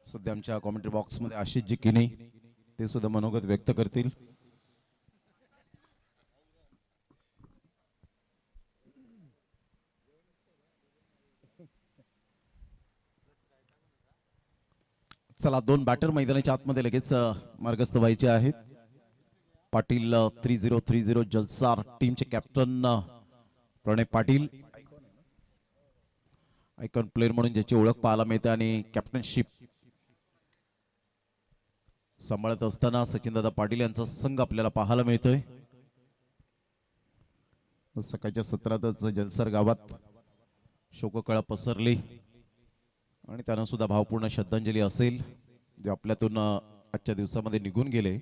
सध्या आमच्या commentary box मध्ये आशिष जी किनी ते सुद्धा मनोगत व्यक्त करतील. चला दोन बॅटर मैदानाच्या आतमध्ये लगेच मार्गस्थ व्हायचे आहेत. पाटील 3030 जलसार टीमचे कॅप्टन प्रणय पाटील आयकॉन प्लेअर म्हणून ज्याची ओळख पाहायला मिळते आणि कॅप्टनशिप सांभाळत असताना सचिनदादा पाटील यांचा संघ आपल्याला पाहायला मिळतोय. सकाळच्या सत्रातच जलसार गावात शोककळा पसरली आणि त्यांना सुद्धा भावपूर्ण श्रद्धांजली असेल जे आपल्यातून आजच्या दिवसामध्ये निघून गेले.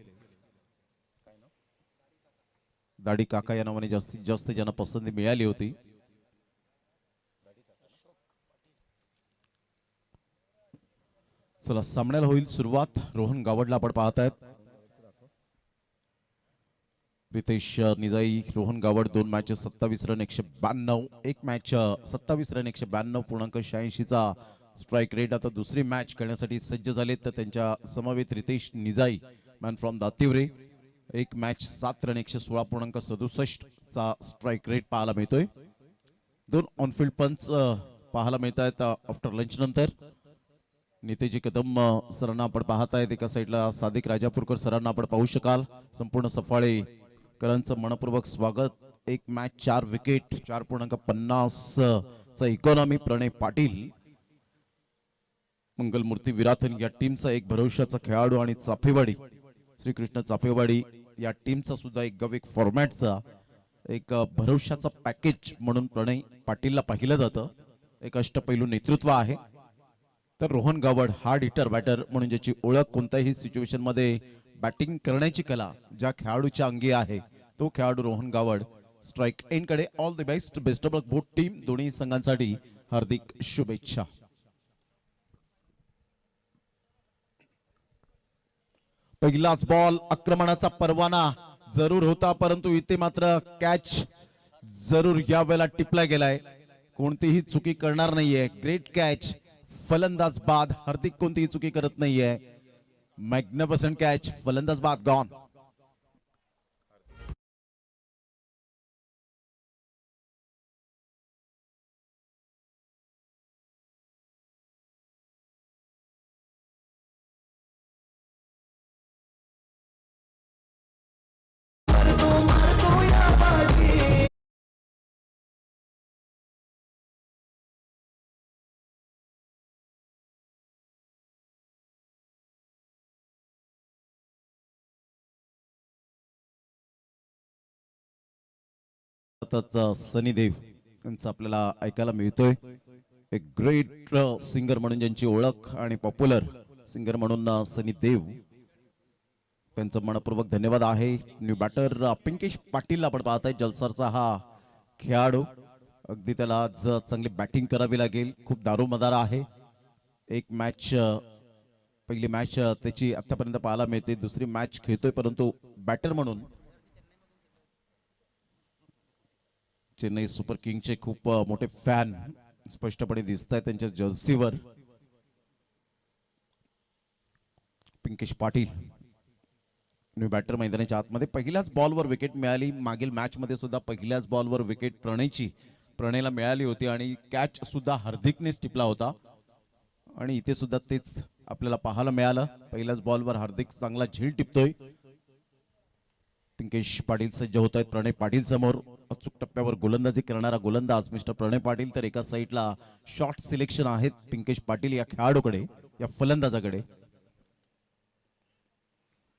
दाढी काका या नावाने जास्तीत जास्त ज्यांना पसंती मिळाली होती. चला सामन्याला होईल सुरुवात. रोहन गावडला आपण पाहतायत. Ritesh Nijai Rohan Gawad 2 match 27 run 192. एक मॅच 27 रन 192.86 चा स्ट्राइक रेट. आता दुसरी मॅच खेळण्यासाठी सज्ज झालेत तर त्यांच्या समवेत रितेश निजाई मॅन फ्रॉम दातिवरे. एक मॅच 7 रन 116.67 चा स्ट्राइक रेट पाहायला मिळतोय. 2 ऑनफिल्ड पंच पाहायला मिळत आहेत आफ्टर लंच नंतर. नितेजी कदम सरांना आपण पाहतायत. एका साईडला सादिक राजापूरकर सरांना आपण पाहू शकाल. संपूर्ण सफाळे करांचं मनपूर्वक स्वागत. एक मॅच 4 विकेट 4.50 चा इकॉनॉमी प्रणय पाटील. मंगलमूर्ती विराथन या टीमचा एक भरवशाचा खेळाडू आणि चाफेवाडी श्रीकृष्ण चाफेवाडी या टीमचा सुद्धा एक गविक फॉर्मॅटचा एक भरवशाचा पॅकेज म्हणून प्रणय पाटीलला पाहिलं जातं. एक अष्टपैलू नेतृत्व आहे. तर Rohan Gawad hard hitter batter म्हणून ज्याची ओळख कोणत्याही सिच्युएशन मध्ये बॅटिंग करण्याची कला ज्या खेळाडूच्या अंगी आहे तो खेळाडू रोहन गावड. स्ट्राइक एंड कडे all the best. Best of luck both team. दोन्ही संघांसाठी हार्दिक शुभेच्छा. पहिलाच बॉल आक्रमणाचा परवाना जरूर होता परंतु इथे मात्र कॅच जरूर या वेळेला टिपला गेलाय. कोणतीही चुकी करणार नाहीये. Great catch. फलंदाज बाद. हार्दिक कोणतीही चुकी करत नाहीये. Magnificent catch. फलंदाज बाद गॉन. सनी देव यांचा आपल्याला ऐकायला मिळतोय. एक ग्रेट सिंगर म्हणून ज्यांची ओळख आणि पॉप्युलर सिंगर म्हणून सनी देव त्यांचं मनपूर्वक धन्यवाद आहे. न्यू बॅटर पिंकेश पाटील आपण पाहताय. जलसारचा हा खेळाडू अगदी त्याला आज चांगली बॅटिंग करावी लागेल. खूप दारोमदार आहे. एक मॅच पहिली मॅच त्याची आतापर्यंत पाहायला मिळते. दुसरी मॅच खेळतोय परंतु बॅटर म्हणून चेन्नई सुपर किंगचे खूप मोठे फॅन स्पष्टपणे दिसत आहेत त्यांच्या जर्सीवर. पिंकेश पाटील न्यू बॅटर मैदानाच्या आतमध्ये. पहिल्याच बॉलवर विकेट मिळाली. मागील मॅच मध्ये सुद्धा पहिल्याच बॉलवर विकेट प्रणयला मिळाली होती आणि कॅच सुद्धा हार्दिकनेच टिपला होता आणि इथे सुद्धा तेच आपल्याला पाहायला मिळालं. पहिल्याच बॉलवर हार्दिक चांगला झेल टिपतोय. पिंकेश पाटील सज्ज होत आहेत प्रणय पाटील समोर. अचूक टप्प्यावर गोलंदाजी करणारा गोलंदाज मिस्टर प्रणय पाटील. तर एका साईडला शॉर्ट सिलेक्शन आहेत पिंकेश पाटील या खेळाडूकडे या फलंदाजाकडे.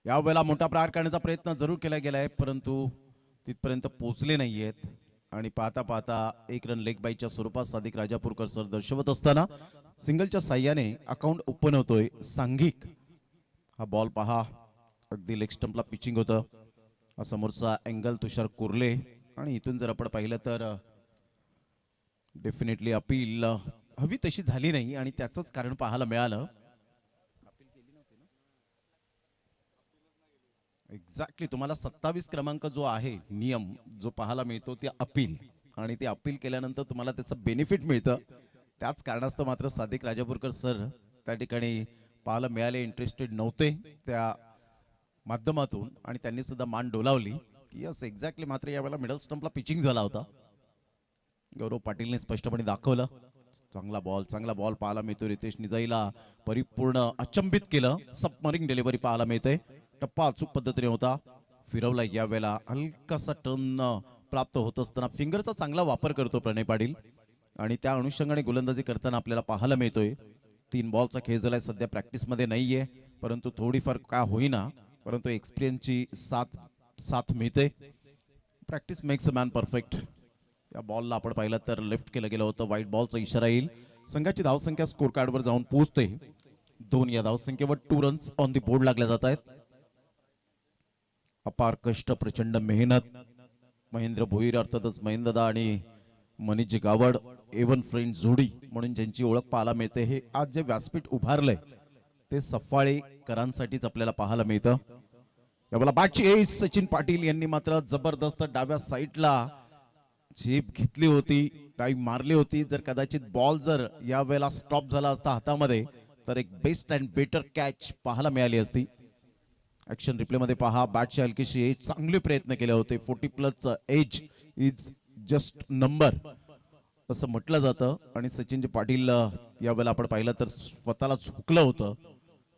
यावेळेला मोठा प्रहार करण्याचा प्रयत्न जरूर केला गेलाय परंतु तिथपर्यंत पोहोचले नाहीयेत आणि पाहता पाहता एक रन लेग बाईच्या स्वरूपात सादिक राजापूरकर सर दर्शवत असताना सिंगलच्या साह्याने अकाउंट ओपन होतोय. सांघिक हा बॉल पहा अगदी लेग स्टंपला पिचिंग होतं. समोरचा अँगल तुषार कुर्ले आणि इथून जर आपण पाहिलं तर डेफिनेटली अपील हवी तशी झाली नाही आणि त्याचंच कारण पाहायला मिळालं. एक्झॅक्टली तुम्हाला 27 क्रमांक जो आहे नियम जो पाहायला मिळतो ते अपील आणि ते अपील केल्यानंतर तुम्हाला त्याचं बेनिफिट मिळतं. त्याच कारणास्तव मात्र सादिक राजापूरकर सर त्या ठिकाणी पाहायला मिळाले, इंटरेस्टेड नव्हते त्या माध्यमातून आणि त्यांनी सुद्धा मान डोलावली की यस एक्झॅक्टली. मात्र यावेळेला मिडल स्टंपला पिचिंग झाला होता. गौरव पाटीलने स्पष्टपणे दाखवलं. चांगला बॉल पाहायला मिळतो. रितेश निजाईला परिपूर्ण अचंबित केलं. सबमरीन डिलिव्हरी पाहायला मिळते. टप्पा अचूक पद्धतीने होता. फिरवला यावेळेला. हलकासा टर्न प्राप्त होत असताना फिंगरचा चांगला वापर करतो प्रणय पाटील आणि त्या अनुषंगाने गोलंदाजी करताना आपल्याला पाहायला मिळतोय. 3 बॉलचा खेळ झालाय. सध्या प्रॅक्टिसमध्ये नाहीये, परंतु थोडीफार का होईना परंतु एक्सपिरियन्सची साथ मिळते. Practice makes a man perfect. या बॉलला आपण पाहिलं तर लेफ्ट केलं गेलं होतं. व्हाईट बॉलचा इशारा येईल. संघाची धावसंख्या स्कोर कार्डवर जाऊन पोहोचते 2. या धावसंख्येवर 2 रन्स ऑन दी बोर्ड लागल्या जात आहेत. अपार कष्ट, प्रचंड मेहनत. महेंद्र भोईर अर्थातच महेंद्रदा आणि मनीष गावड एव्हन फ्रेंड जोडी म्हणून ज्यांची ओळख पाहायला मिळते. हे आज जे व्यासपीठ उभारलंय ते सफाळेकरांसाठीच आपल्याला पाहायला मिळतं. यावेळेला बॅटची सचिन पाटील यांनी मात्र जबरदस्त डाव्या साईडला झेप घेतली होती, टाईम मारली होती. जर कदाचित बॉल जर यावेळेला स्टॉप झाला असता हातामध्ये तर एक बेस्ट अँड बेटर कॅच पाहायला मिळाली असती. ऍक्शन रिप्ले मध्ये पहा. बॅटची हलकीशी एज, चांगले प्रयत्न केले होते. 40+ एज इज जस्ट नंबर असं म्हटलं जातं आणि सचिनजी पाटील यावेळेला आपण पाहिलं तर स्वतःला झुकलं होतं.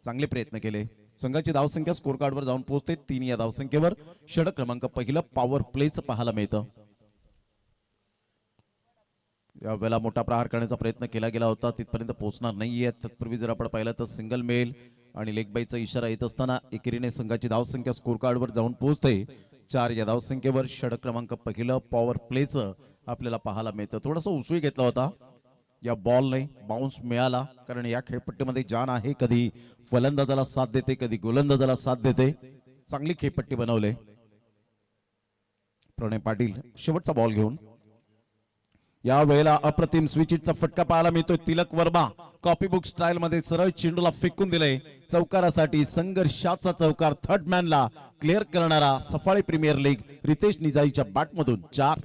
चांगले प्रयत्न केले. संघाची धावसंख्या स्कोर कार्डवर जाऊन पोहोचते 3. या धावसंख्येवर षटक क्रमांक पहिलं पॉवर प्लेच पाहायला मिळतं. यावेळेला मोठा प्रहार करण्याचा प्रयत्न केला गेला होता, तिथपर्यंत पोहोचणार नाहीये. तत्पूर्वी जर आपण पाहिलं तर सिंगल मेल आणि लेग बायचा इशारा येत असताना एकेरीने संघाची धावसंख्या स्कोर कार्डवर जाऊन पोहोचते 4. या धावसंख्येवर षटक क्रमांक पहिलं पॉवर प्लेचं आपल्याला पाहायला मिळतं. थोडासा उसळी घेतला होता या बॉलने, बाउन्स मिळाला कारण या खेळपट्टीमध्ये जान आहे. कधी फलंदाजाला साथ देते, कधी गोलंदाजाला साथ देते. चांगली खेळपट्टी बनवले प्रणय पाटील. शेवटचा बॉल घेऊन या वेळेला अप्रतिम स्विचिटचा फटका पाहायला मिळतोय. तिलक वर्मा कॉपीबुक स्टाईल मध्ये सरळ चेंडूला फेकून दिले चौकारासाठी. संघर्षाचा चौकार थर्ड मॅनला क्लिअर करणारा सफाळे प्रीमियर लीग रितेश निजाईच्या बॅटमधून 4.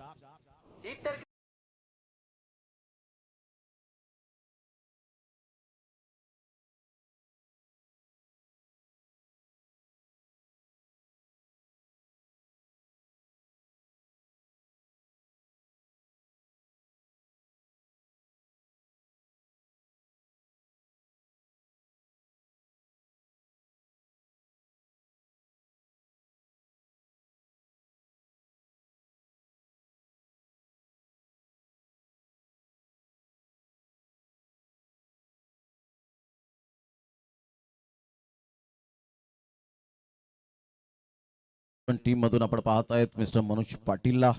टीम मधून आपण पाहत आहेत मिस्टर मनोज पाटीलला.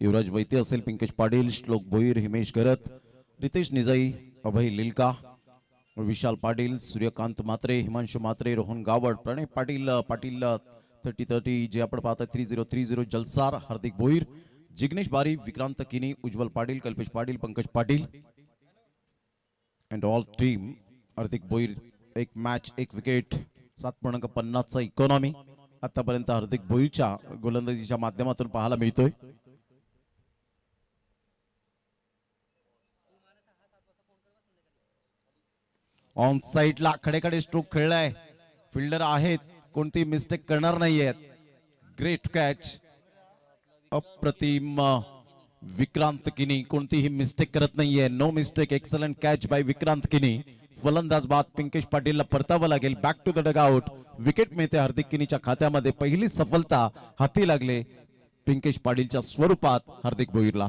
युवराज वैते असेल, पिंकज पाटील, श्लोक भोईर, हिमेश गरत, रितेश निजाई, अभय लिलका, विशाल पाटील, सूर्यकांत मात्रे, हिमांशु मात्रे, रोहन गावड, प्रणय पाटील 30-30 जे आपण पाहत 30-30 जलसार, हार्दिक Bhoir, Jignesh Bari, Vikrant Kini, Ujjwal Patil, Kalpesh Patil, Pankaj Patil and all team. Hardik Bhoir 1 match 1 wicket 7.50चा इकॉनॉमी आतापर्यंत हार्दिक भोईरच्या गोलंदाजीच्या माध्यमातून पाहायला मिळतोय. ऑन साइडला खडेखडे स्ट्रोक खेळलाय. फिल्डर आहेत, कोणती मिस्टेक करणार नाहीयेत. ग्रेट कॅच, अप्रतिम विक्रांत किनी कोणतीही मिस्टेक करत नाहीये. No mistake, excellent catch by Vikrant Kini. फलंदाज बाद पिंकेश पाटीलला परतावं लागेल. Back to the dugout. Wicket मिळते हार्दिक किनीच्या खात्यामध्ये. पहिली सफलता हाती लागले पिंकेश पाटीलच्या स्वरूपात हार्दिक भोईरला.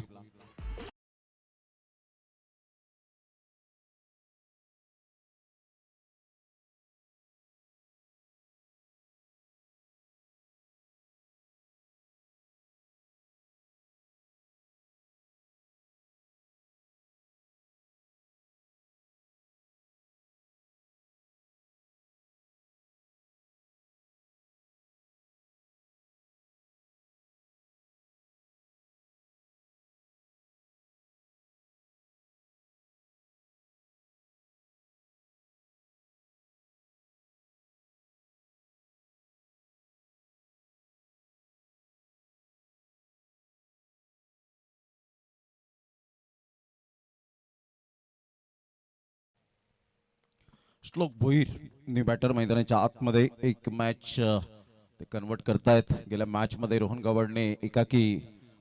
श्लोक भोईर न्यू बॅटर मैदानाच्या आतमध्ये एक मॅच ते कन्वर्ट करतायत. गेल्या मॅच मध्ये रोहन गावडने एकाकी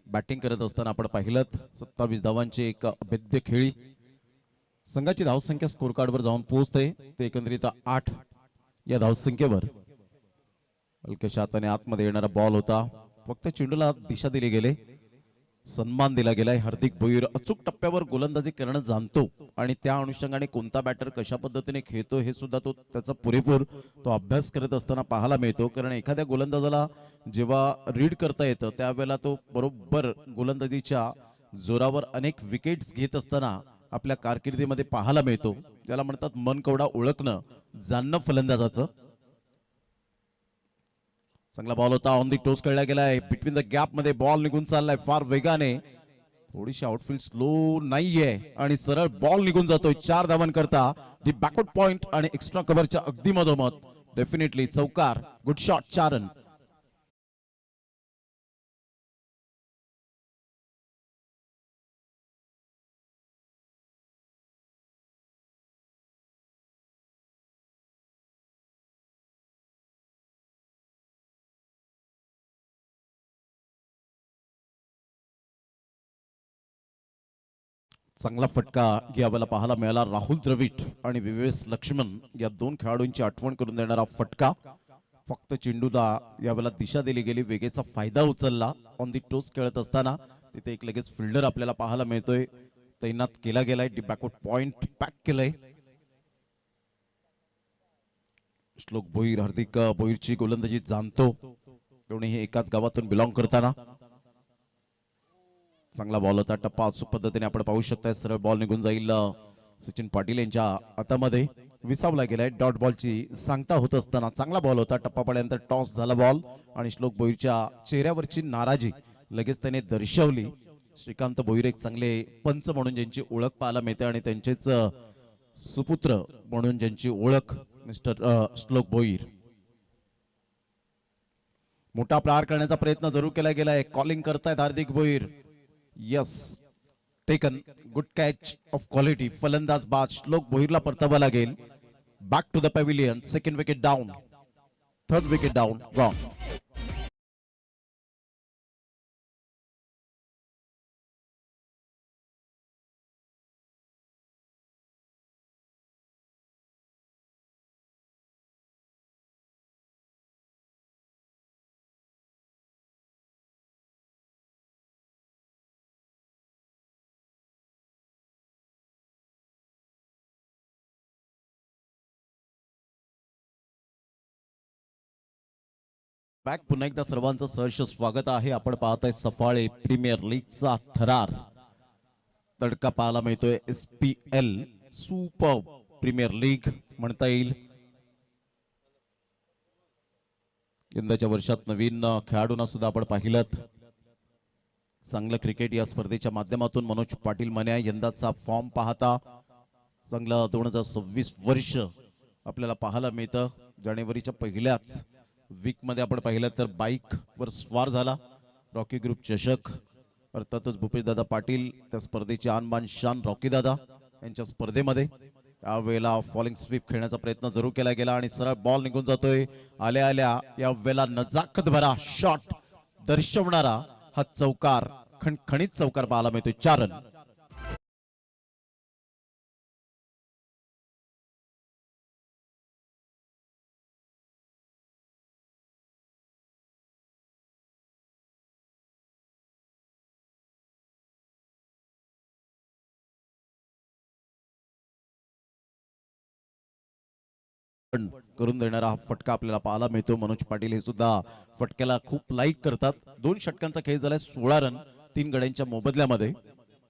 बॅटिंग करत असताना आपण पाहिलं 27 धावांची एक अभेद्य खेळी. संघाची धावसंख्या स्कोर कार्डवर जाऊन पोहोचते ते एकंदरीत 8 या धावसंख्येवर. हलक्याशा हाताने आतमध्ये येणारा बॉल होता, फक्त चेंडूला दिशा दिली गेले, सन्मान दिला गेलाय. हार्दिक भोईर अचूक टप्प्यावर गोलंदाजी करणं जाणतो आणि त्या अनुषंगाने कोणता बॅटर कशा पद्धतीने खेळतो हे सुद्धा तो त्याचा पुरेपूर अभ्यास करत असताना पाहायला मिळतो. कारण एखाद्या गोलंदाजाला जेव्हा रीड करता येतं त्यावेळेला तो बरोबर गोलंदाजीच्या जोरावर अनेक विकेट्स घेत असताना आपल्या कारकिर्दीमध्ये पाहायला मिळतो. ज्याला म्हणतात मनकवडा ओळखणं जाणणं फलंदाजाचं. चांगला बॉल होता, ऑन दी टोस खेळला गेलाय, बिटवीन द गॅप मध्ये बॉल निघून चाललाय फार वेगाने. थोडीशी आउटफील्ड स्लो नाहीये आणि सरळ बॉल निघून जातोय 4 धावां करता. दी बॅकवर्ड पॉइंट आणि एक्स्ट्रा कव्हरच्या अगदी मधोमध. डेफिनेटली चौकार, गुड शॉट, 4 रन. चांगला फटका यावेळेला पाहायला मिळाला. राहुल द्रविड आणि विवेस लक्ष्मण या 2 खेळाडूंची आठवण करून देणारा फटका. फक्त चेंडूला यावेळेला दिशा दिली गेली, वेगेचा फायदा उचलला. ऑन दी टोस खेळत असताना तिथे एक लगेच फिल्डर आपल्याला पाहायला मिळतोय, तैनात केला गेलाय. डी बॅकवर्ड पॉइंट पॅक केलंय. श्लोक भोईर हार्दिक भोईरची गोलंदाजी जाणतो, दोन्ही एकाच गावातून बिलॉंग करताना. चांगला बॉल होता, टप्पा अचूक पद्धतीने आपण पाहू शकता. सरळ बॉल निघून जाईल सचिन पाटील यांच्या हातामध्ये, विसावला गेलाय. डॉट बॉलची सांगता होत असताना चांगला बॉल होता, टप्पा पडल्यानंतर टॉस झाला बॉल आणि श्लोक भोईरच्या चेहऱ्यावरची नाराजी लगेच त्याने दर्शवली. श्रीकांत भोईर एक चांगले पंच म्हणून ज्यांची ओळख पाहायला मिळते आणि त्यांचेच सुपुत्र म्हणून ज्यांची ओळख मिस्टर श्लोक भोईर. मोठा प्रहार करण्याचा प्रयत्न जरूर केला गेलाय, कॉलिंग करतायत Hardik Bhoir. Yes, taken, good catch of quality. फलंदाज बाद, श्लोक भोईरला परतावा लागेल. Back to the pavilion. Second wicket down, third wicket down, gone. Back पुन्हा एकदा सर्वांचं सहर्ष स्वागत आहे. आपण पाहताय सफाळे प्रीमियर लीगचा थरार. तडका पाहायला मिळतोय. SPL सुपर प्रीमियर लीग म्हणता येईल. यंदाच्या वर्षात नवीन खेळाडूंना सुद्धा आपण पाहिलं. चांगलं क्रिकेट या स्पर्धेच्या माध्यमातून मनोज पाटील मन्या यंदाचा फॉर्म पाहता चांगलं 2026 वर्ष आपल्याला पाहायला मिळतं. जानेवारीच्या पहिल्याच वीक मध्ये आपण पाहिलं तर बाईक वर स्वार झाला. रॉकी ग्रुप चषक अर्थातच भूपेशदादा पाटील त्या स्पर्धेची आणबान शान रॉकी दादा यांच्या स्पर्धेमध्ये. यावेळेला फॉलिंग स्वीप खेळण्याचा प्रयत्न जरूर केला गेला आणि सरळ बॉल निघून जातोय. आल्या आल्या या वेळेला नजाकत भरा शॉट दर्शवणारा हा चौकार, खणखणीत चौकार पाहायला मिळतोय. 4 रन. करून देणारा हा फटका आपल्याला पाहायला मिळतो. मनोज पाटील हे सुद्धा फटक्याला खूप लाईक करतात. 2 षटकांचा खेळ झालाय, 16 रन 3 गड्यांच्या मोबदल्यामध्ये.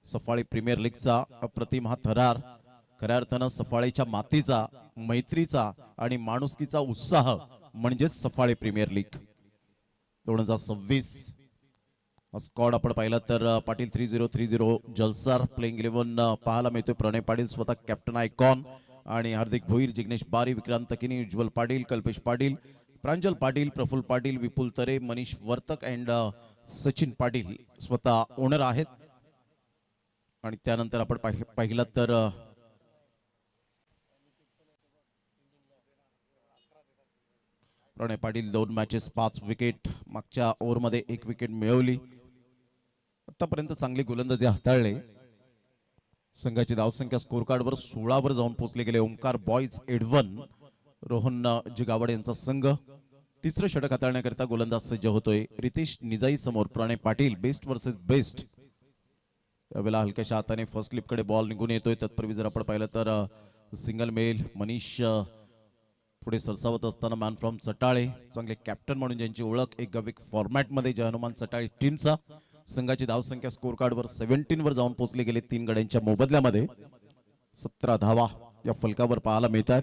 सफाळे प्रीमियर लीगचा अप्रतिम हा थरार. खऱ्या अर्थानं सफाळेच्या मातीचा, मैत्रीचा आणि माणुसकीचा उत्साह म्हणजे सफाळे प्रीमियर लीग 2026. स्कॉड आपण पाहिला तर पाटील 3030 जलसार प्लेइंग 11 पाहायला मिळतोय. प्रणय पाटील स्वतः कॅप्टन आयकॉन आणि हार्दिक भोईर, जिग्नेश बारी, विक्रांत किनी, उज्ज्वल पाटील, कल्पेश पाटील, प्रांजल पाटील, प्रफुल्ल पाटील, विपुल तरे, मनीष वर्तक अँड सचिन पाटील स्वतः ओनर आहेत. आणि त्यानंतर आपण पाहिलं तर प्रणय पाटील 2 मॅचेस 5 विकेट, मागच्या ओव्हरमध्ये 1 विकेट मिळवली. आतापर्यंत चांगली गोलंदाजी हाताळले. संघाची धावसंख्या स्कोर कार्डवर 16 वर जाऊन पोहोचले गेले. ओंकार बॉयज 81, रोहन जिगावड यांचा संघ. तिसरं षटक हाताळण्याकरिता गोलंदाज सज्ज होतोय. रितेश निजाई समोर प्रणय पाटील, बेस्ट वर्सेस बेस्ट. त्यावेळेला हलक्याशा हाताने फर्स्ट स्लिप कडे बॉल निघून येतोय. तत्पूर्वी जर आपण पाहिलं तर सिंगल मेल मनीष पुढे सरसावत असताना मॅन फ्रॉम चटाळे, चांगले कॅप्टन म्हणून ज्यांची ओळख एक गविक फॉर्मॅटमध्ये जय हनुमान चटाळे टीमचा. संघाची धावसंख्या स्कोर कार्डवर 17 वर जाऊन पोहोचले गेले. 3 गड्यांच्या मोबदल्यामध्ये 17 धावा या फलकावर पाहायला मिळतात.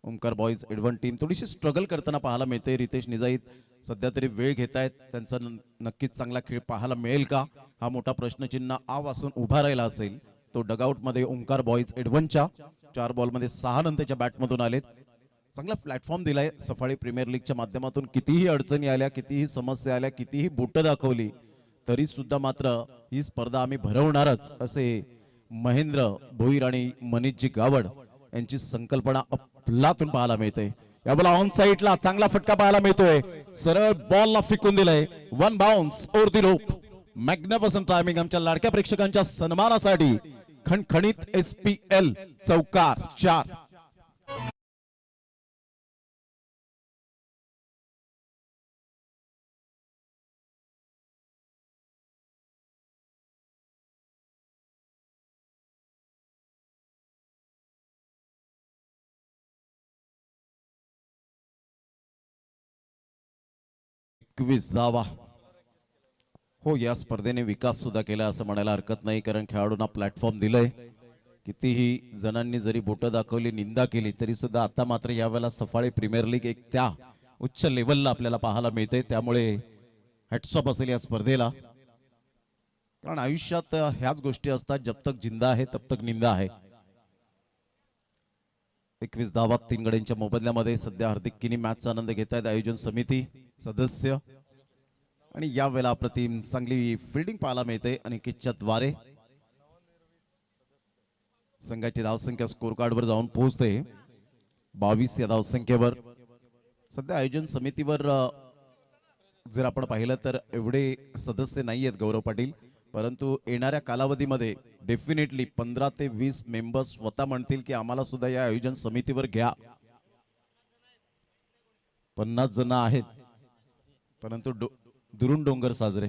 ओंकार बॉयज 81 टीम थोडीशी स्ट्रगल करताना पाहायला मिळते. रितेश निजाईत सध्या तरी वेळ घेत आहेत. त्यांचा नक्कीच चांगला खेळ पाहायला मिळेल का, हा मोठा प्रश्नचिन्ह आवासून उभा राहिला असेल. तो डगआउट मध्ये ओंकार बॉयज 81च्या 4 बॉलमध्ये 6 नंतरच्या बॅटमधून आलेत. चांगला प्लॅटफॉर्म दिलाय सफाळी प्रीमियर लीगच्या माध्यमातून. कितीही अडचणी आल्या, कितीही समस्या आल्या, कितीही बोटं दाखवली तरी सुद्धा मात्र ही स्पर्धा आम्ही भरवणारच असे महेंद्र भोईर आणि मनीषजी गावड यांची संकल्पना अफलातून पाहायला मिळते. यावेळेला ऑन साईडला चांगला फटका पाहायला मिळतोय. सरळ बॉलला फेकून दिलाय. 1 bounce over the rope. Magnificent timing आमच्या लाडक्या प्रेक्षकांच्या सन्मानासाठी खणखणीत SPL चौकार 4. धावा. हो, या स्पर्धेने विकास सुद्धा केला असं म्हणायला हरकत नाही, कारण खेळाडूंना प्लॅटफॉर्म दिलंय. कितीही जणांनी जरी बोटं दाखवली, निंदा केली तरी सुद्धा आता मात्र यावेळेला सफाळी प्रीमियर लीग एक त्या उच्च लेवलला आपल्याला पाहायला मिळते. त्यामुळे हॅट्स ऑफ असेल या स्पर्धेला, कारण आयुष्यात ह्याच गोष्टी असतात, जब तक जिंदा आहे तब तक निंदा आहे. 21 धावा 3 गड्यांच्या मोबदल्यामध्ये सध्या हार्दिक किनी मॅचचा आनंद घेत आहेत आयोजन समिती सदस्य. आणि यावेळेला अप्रतिम चांगली फिल्डिंग पाहायला मिळते अनिकेतच्या द्वारे. संघाची धावसंख्या स्कोर कार्डवर जाऊन पोहोचते 22 या धावसंख्येवर. सध्या आयोजन समितीवर जर आपण पाहिलं तर एवढे सदस्य नाही आहेत गौरव पाटील, परंतु येणाऱ्या कालावधीमध्ये डेफिनेटली 15 ते 20 मेंबर्स स्वतः म्हणतील की आम्हाला सुद्धा या आयोजन समितीवर घ्या. 50 जण आहेत, परंतु दुरून डोंगर साजरे.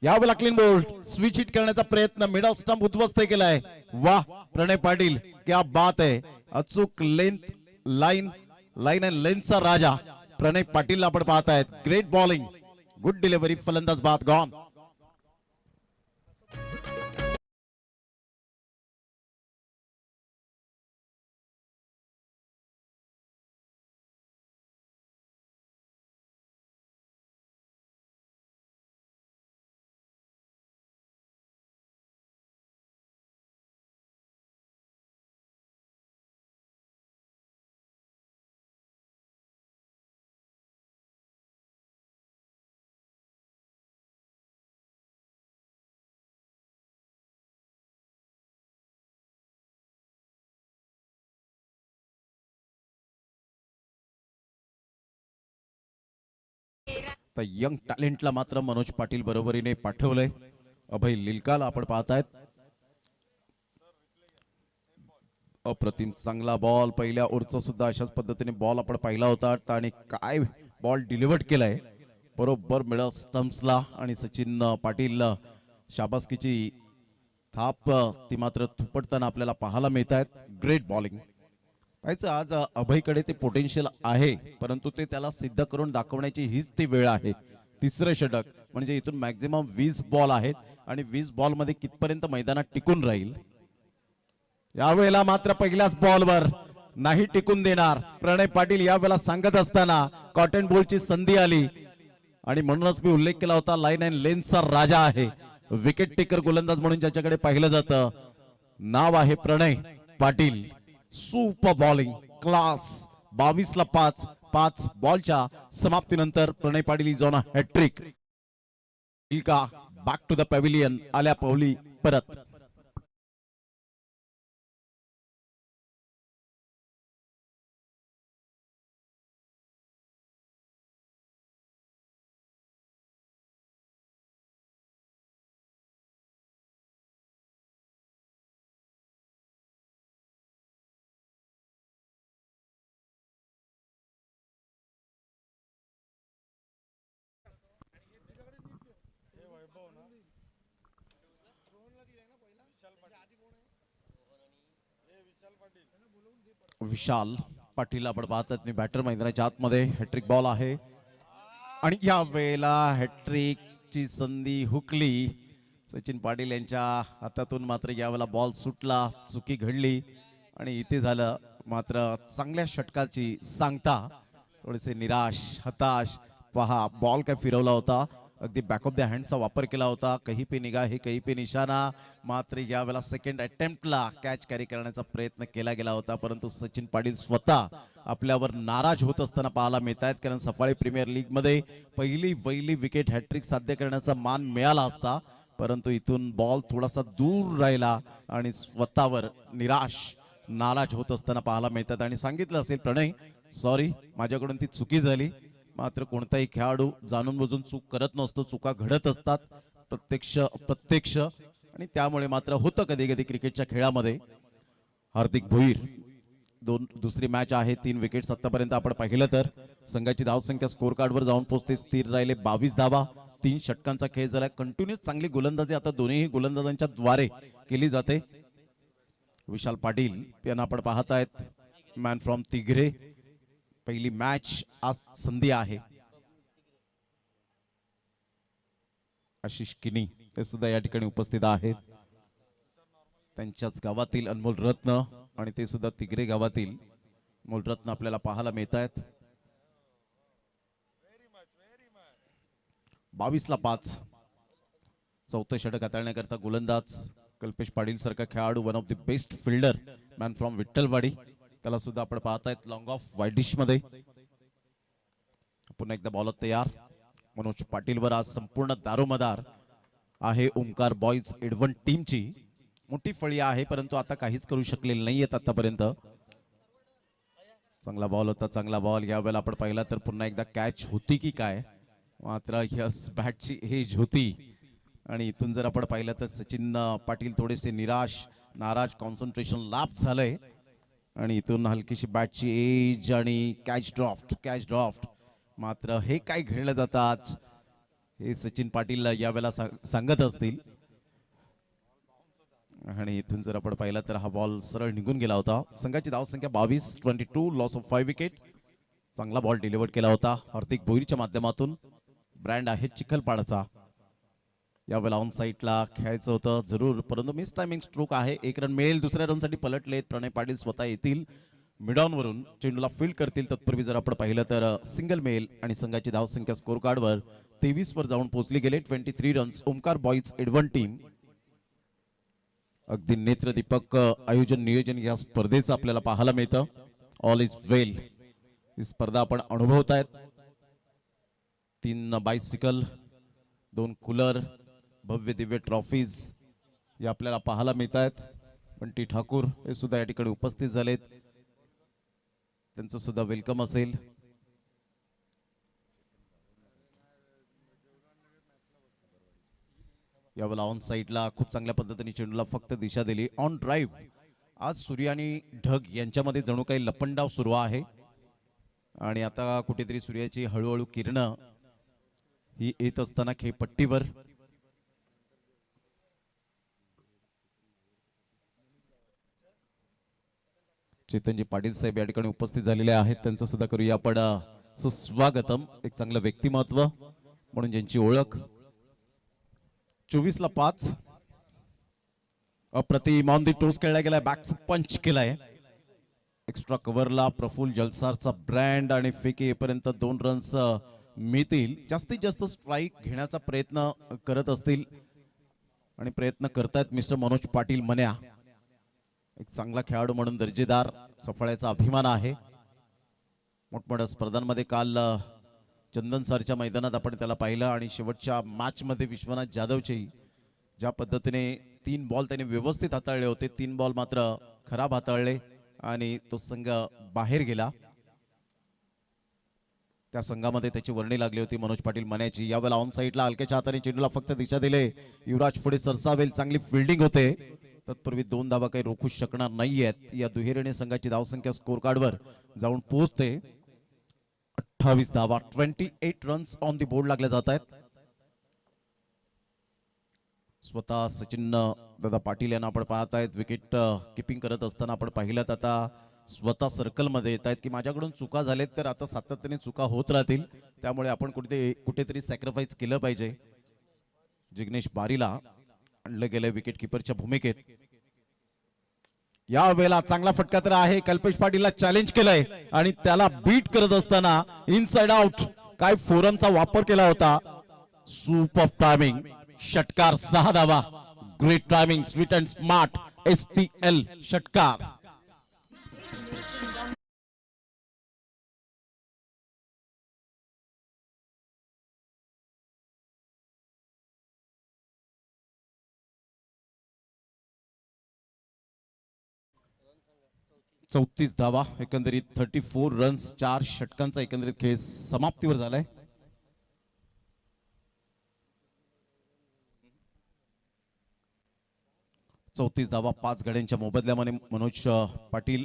यावेळेला क्लीन बोल्ड स्विच हिट करण्याचा प्रयत्न, मिडल स्टंप उद्ध्वस्त केलाय. वाह प्रणय पाटील, क्या बात आहे. अचूक लेंथ लाईन अँड लेंथचा राजा प्रणय पाटील आपण पाहतायत. ग्रेट बॉलिंग, गुड डिलिव्हरी, फलंदाज बाद गॉन. तर यंग टॅलेंटला मात्र मनोज पाटील बरोबरीने पाठवलंय. अभय लिलकाला आपण पाहतायत. अप्रतिम चांगला बॉल, पहिल्या ओव्हरचा सुद्धा अशाच पद्धतीने बॉल आपण पाहिला होता आणि काय बॉल डिलिव्हर्ड केलाय बरोबर मिडल स्टंप्सला. आणि सचिन पाटील शाबासकीची थाप ती मात्र थुपटताना आपल्याला पाहायला मिळत आहेत. Great bowling. आज अभयकडे ते पोटेन्शियल आहे, परंतु ते त्याला सिद्ध करून दाखवण्याची हीच ती वेळ आहे. तिसरं षटक म्हणजे इथून मॅक्झिमम 20 बॉल आहेत आणि 20 बॉल मध्ये कितपर्यंत मैदानात टिकून राहील. यावेळेला मात्र पहिल्याच बॉलवर नाही टिकून देणार प्रणय पाटील. यावेळेला सांगत असताना कॉटन बॉलची संधी आली आणि म्हणूनच मी उल्लेख केला होता, लाईन अँड लेंथचा राजा आहे, विकेट टेकर गोलंदाज म्हणून ज्याच्याकडे पाहिलं जातं नाव आहे Pranay Patil. Super bowling class. 22 ला 5 बॉलच्या समाप्तीनंतर Pranay Patil is on a hat trick. Back to the pavilion, आल्या पावली परत. विशाल पाटील आपण पाहतात बॅटर मैदानाच्या आतमध्ये हॅट्रिक बॉल आहे आणि या वेळेला हॅट्रिकची संधी हुकली सचिन पाटील यांच्या हातातून. मात्र यावेळेला बॉल सुटला, चुकी घडली आणि इथे झालं मात्र चांगल्या षटकाची सांगता. थोडेसे निराश, हताश. पहा बॉल काय फिरवला होता, अगदी बॅक ऑफ द हँडचा वापर केला होता. कहीं पे निगाह है कहीं पे निशाणा. मात्र यावेळेला सेकंड अटेम्प्टला कॅच कॅरी करण्याचा प्रयत्न केला गेला होता, परंतु सचिन पाटील स्वतः आपल्यावर नाराज होत असताना पाहायला मिळत आहेत. कारण सफाळी प्रीमियर लीग मध्ये पहिली विकेट हॅट्रिक साध्य करण्याचा मान मिळाला असता, परंतु इथून बॉल थोडासा दूर राहिला आणि स्वतःवर निराश, नाराज होत असताना पाहायला मिळतात. आणि सांगितलं असेल प्रणय, सॉरी माझ्याकडून ती चुकी झाली. मात्र कोणताही खेळाडू जाणून बुजून चूक करत नसतो, चुका घडत असतात प्रत्यक्ष आणि त्यामुळे मात्र होतं कधी कधी क्रिकेटच्या खेळामध्ये. हार्दिक भोईर दुसरी मॅच आहे, 3 विकेट्स आतापर्यंत आपण पाहिलं तर संघाची धावसंख्या स्कोर कार्डवर जाऊन पोहोचते, स्थिर राहिले 22 धावा. 3 षटकांचा खेळ झाला. कंटिन्यूस चांगली गोलंदाजी आता दोन्ही गोलंदाजांच्या द्वारे केली जाते. विशाल पाटील यांना आपण पाहत आहेत, मॅन फ्रॉम तिघरे. पहिली मॅच आज संधी आहे. आशिष किनी ते सुद्धा या ठिकाणी उपस्थित आहेत. त्यांच्याच गावातील अनमोल रत्न आणि ते सुद्धा तिगरे गावातील अनमोल रत्न आपल्याला पाहायला मिळत आहेत. 22-5 चौथं षटक हाताळण्याकरता गोलंदाज कल्पेश पाटील सारखा खेळाडू, one of the best fielder, man from Vitthalwadi, त्याला सुद्धा आपण पाहतायत लॉंग ऑफ वाईड डिश मध्ये. पुन्हा एकदा बॉलर तयार. मनोज पाटील वर आज संपूर्ण दारोमदार आहे ओमकार बॉयज एडवन टीमची. मोठी फळी आहे, परंतु आता काहीच करू शकलेले नाहीयेत आतापर्यंत. चांगला बॉल होता, चांगला बॉल. यावेळेला आपण पाहिला तर पुन्हा एकदा कॅच होती की काय, मात्र यस बॅटची एज होती. आणि इथून जर आपण पाहिलं तर सचिन पाटील थोडेसे निराश, नाराज, कॉन्सन्ट्रेशन लाप झालंय आणि इथून हलकीशी बॅटची एज आणि कॅच ड्रॉफ्ट. मात्र हे काय घडलं जातं आज हे सचिन पाटील यावेळेला सांगत असतील. आणि इथून जर आपण पाहिलं तर हा बॉल सरळ निघून गेला होता. संघाची धावसंख्या 22-22, लॉस ऑफ 5 विकेट. चांगला बॉल डिलिव्हर केला होता हार्दिक भोईरच्या माध्यमातून. ब्रँड आहे चिखलपाडाचा. यावेळेला ऑन साईडला खेळायचं होतं जरूर, परंतु मिस टायमिंग स्ट्रोक आहे. 1 रन मिळेल. दुसऱ्या रनसाठी पलटलेत. प्रणय पाटील स्वतः येतील, मिडॉन वरून चेंडूला फील्ड करतील. तत्पूर्वी जर आपण पाहिलं तर सिंगल मेल आणि संघाची धावसंख्या स्कोर कार्डवर 23 वर जाऊन पोहोचली गेले. 23 रन्स. ओमकार बॉयज एडवन टीम. अगदी नेत्रदीपक आयोजन नियोजन या स्पर्धेचं आपल्याला पाहायला मिळतं. ऑल इज वेल ही स्पर्धा आपण अनुभवतायत. 3 बायसिकल, 2 कूलर, भव्य दिव्य ट्रॉफीज या आपल्याला पाहायला मिळत आहेत. बंटी ठाकूर हे सुद्धा या ठिकाणी उपस्थित झालेत, त्यांचं सुद्धा वेलकम असेल. यावेळेला ऑन साईडला खूप चांगल्या पद्धतीने चेंडूला फक्त दिशा दिली. On drive. आज सूर्य आणि ढग यांच्यामध्ये जणू काही लपंडाव सुरू आहे आणि आता कुठेतरी सूर्याची हळूहळू किरणं ही येत असताना खेळपट्टीवर. चेतनजी पाटील साहेब या ठिकाणी उपस्थित झालेले आहेत, त्यांचं सुद्धा करूया आपण सुस्वागतम. एक चांगलं व्यक्तिमत्व म्हणून ज्यांची ओळख. 24-5 अप्रतिम ऑन दी टोस खेळला गेलाय. बॅकफुट पंच केलाय. एक्स्ट्रा कव्हरला प्रफुल्ल जलसारचा ब्रँड आणि फेक येईपर्यंत 2 रन्स मिळतील. जास्तीत जास्त स्ट्राईक घेण्याचा प्रयत्न करत असतील आणि प्रयत्न करतायत मिस्टर मनोज पाटील मन्या. एक चांगला खेळाडू म्हणून दर्जेदार, सफळ्याचा अभिमान आहे. मोठमोठ्या स्पर्धांमध्ये काल चंदन सरच्या मैदानात आपण त्याला पाहिलं आणि शेवटच्या मॅच मध्ये विश्वनाथ जाधवचे ज्या पद्धतीने 3 बॉल त्याने व्यवस्थित हाताळले होते, 3 बॉल मात्र खराब हाताळले आणि तो संघ बाहेर गेला. त्या संघामध्ये त्याची वर्णी लागली होती मनोज पाटील मन्याची. यावेळेला ऑन साईडला हलक्याच्या हाताने चेंडूला फक्त दिशा दिले. युवराज पुढे सरसावेल. चांगली फिल्डिंग होते. तत्पूर्वी 2 धावा काही रोखू शकणार नाहीयेत. या दुहेरीने संघाची धावसंख्या स्कोर कार्डवर जाऊन पोहोचते 28 धावा. 28 रन्स ऑन दी बोर्ड लागले जात आहेत. स्वतः सचिन दादा पाटील यांना आपण पाहत आहेत विकेट किपिंग करत असताना आपण पाहिलं आता स्वतः सर्कलमध्ये येत आहेत की माझ्याकडून चुका झालेत तर आता सातत्याने चुका होत राहतील त्यामुळे आपण कुठेतरी सॅक्रिफाईस केलं पाहिजे. जिग्नेश बारीला आणलं गेलं विकेट किपरच्या भूमिकेत. या वेळेला चांगला फटका तर आहे. कल्पेश पाटीलला चॅलेंज केलंय आणि त्याला बीट करत असताना इनसाइड आउट काय फोरमचा वापर केला होता. सुपर टायमिंग षटकार 6 धावा. Great timing sweet and smart SPL षटकार. चौतीस धावा एकंदरीत 34 रन्स 4 षटकांचा एकंदरीत खेळ समाप्तीवर झालाय. चौतीस धावा 5 गड्यांच्या मोबदल्यामध्ये मनोज पाटील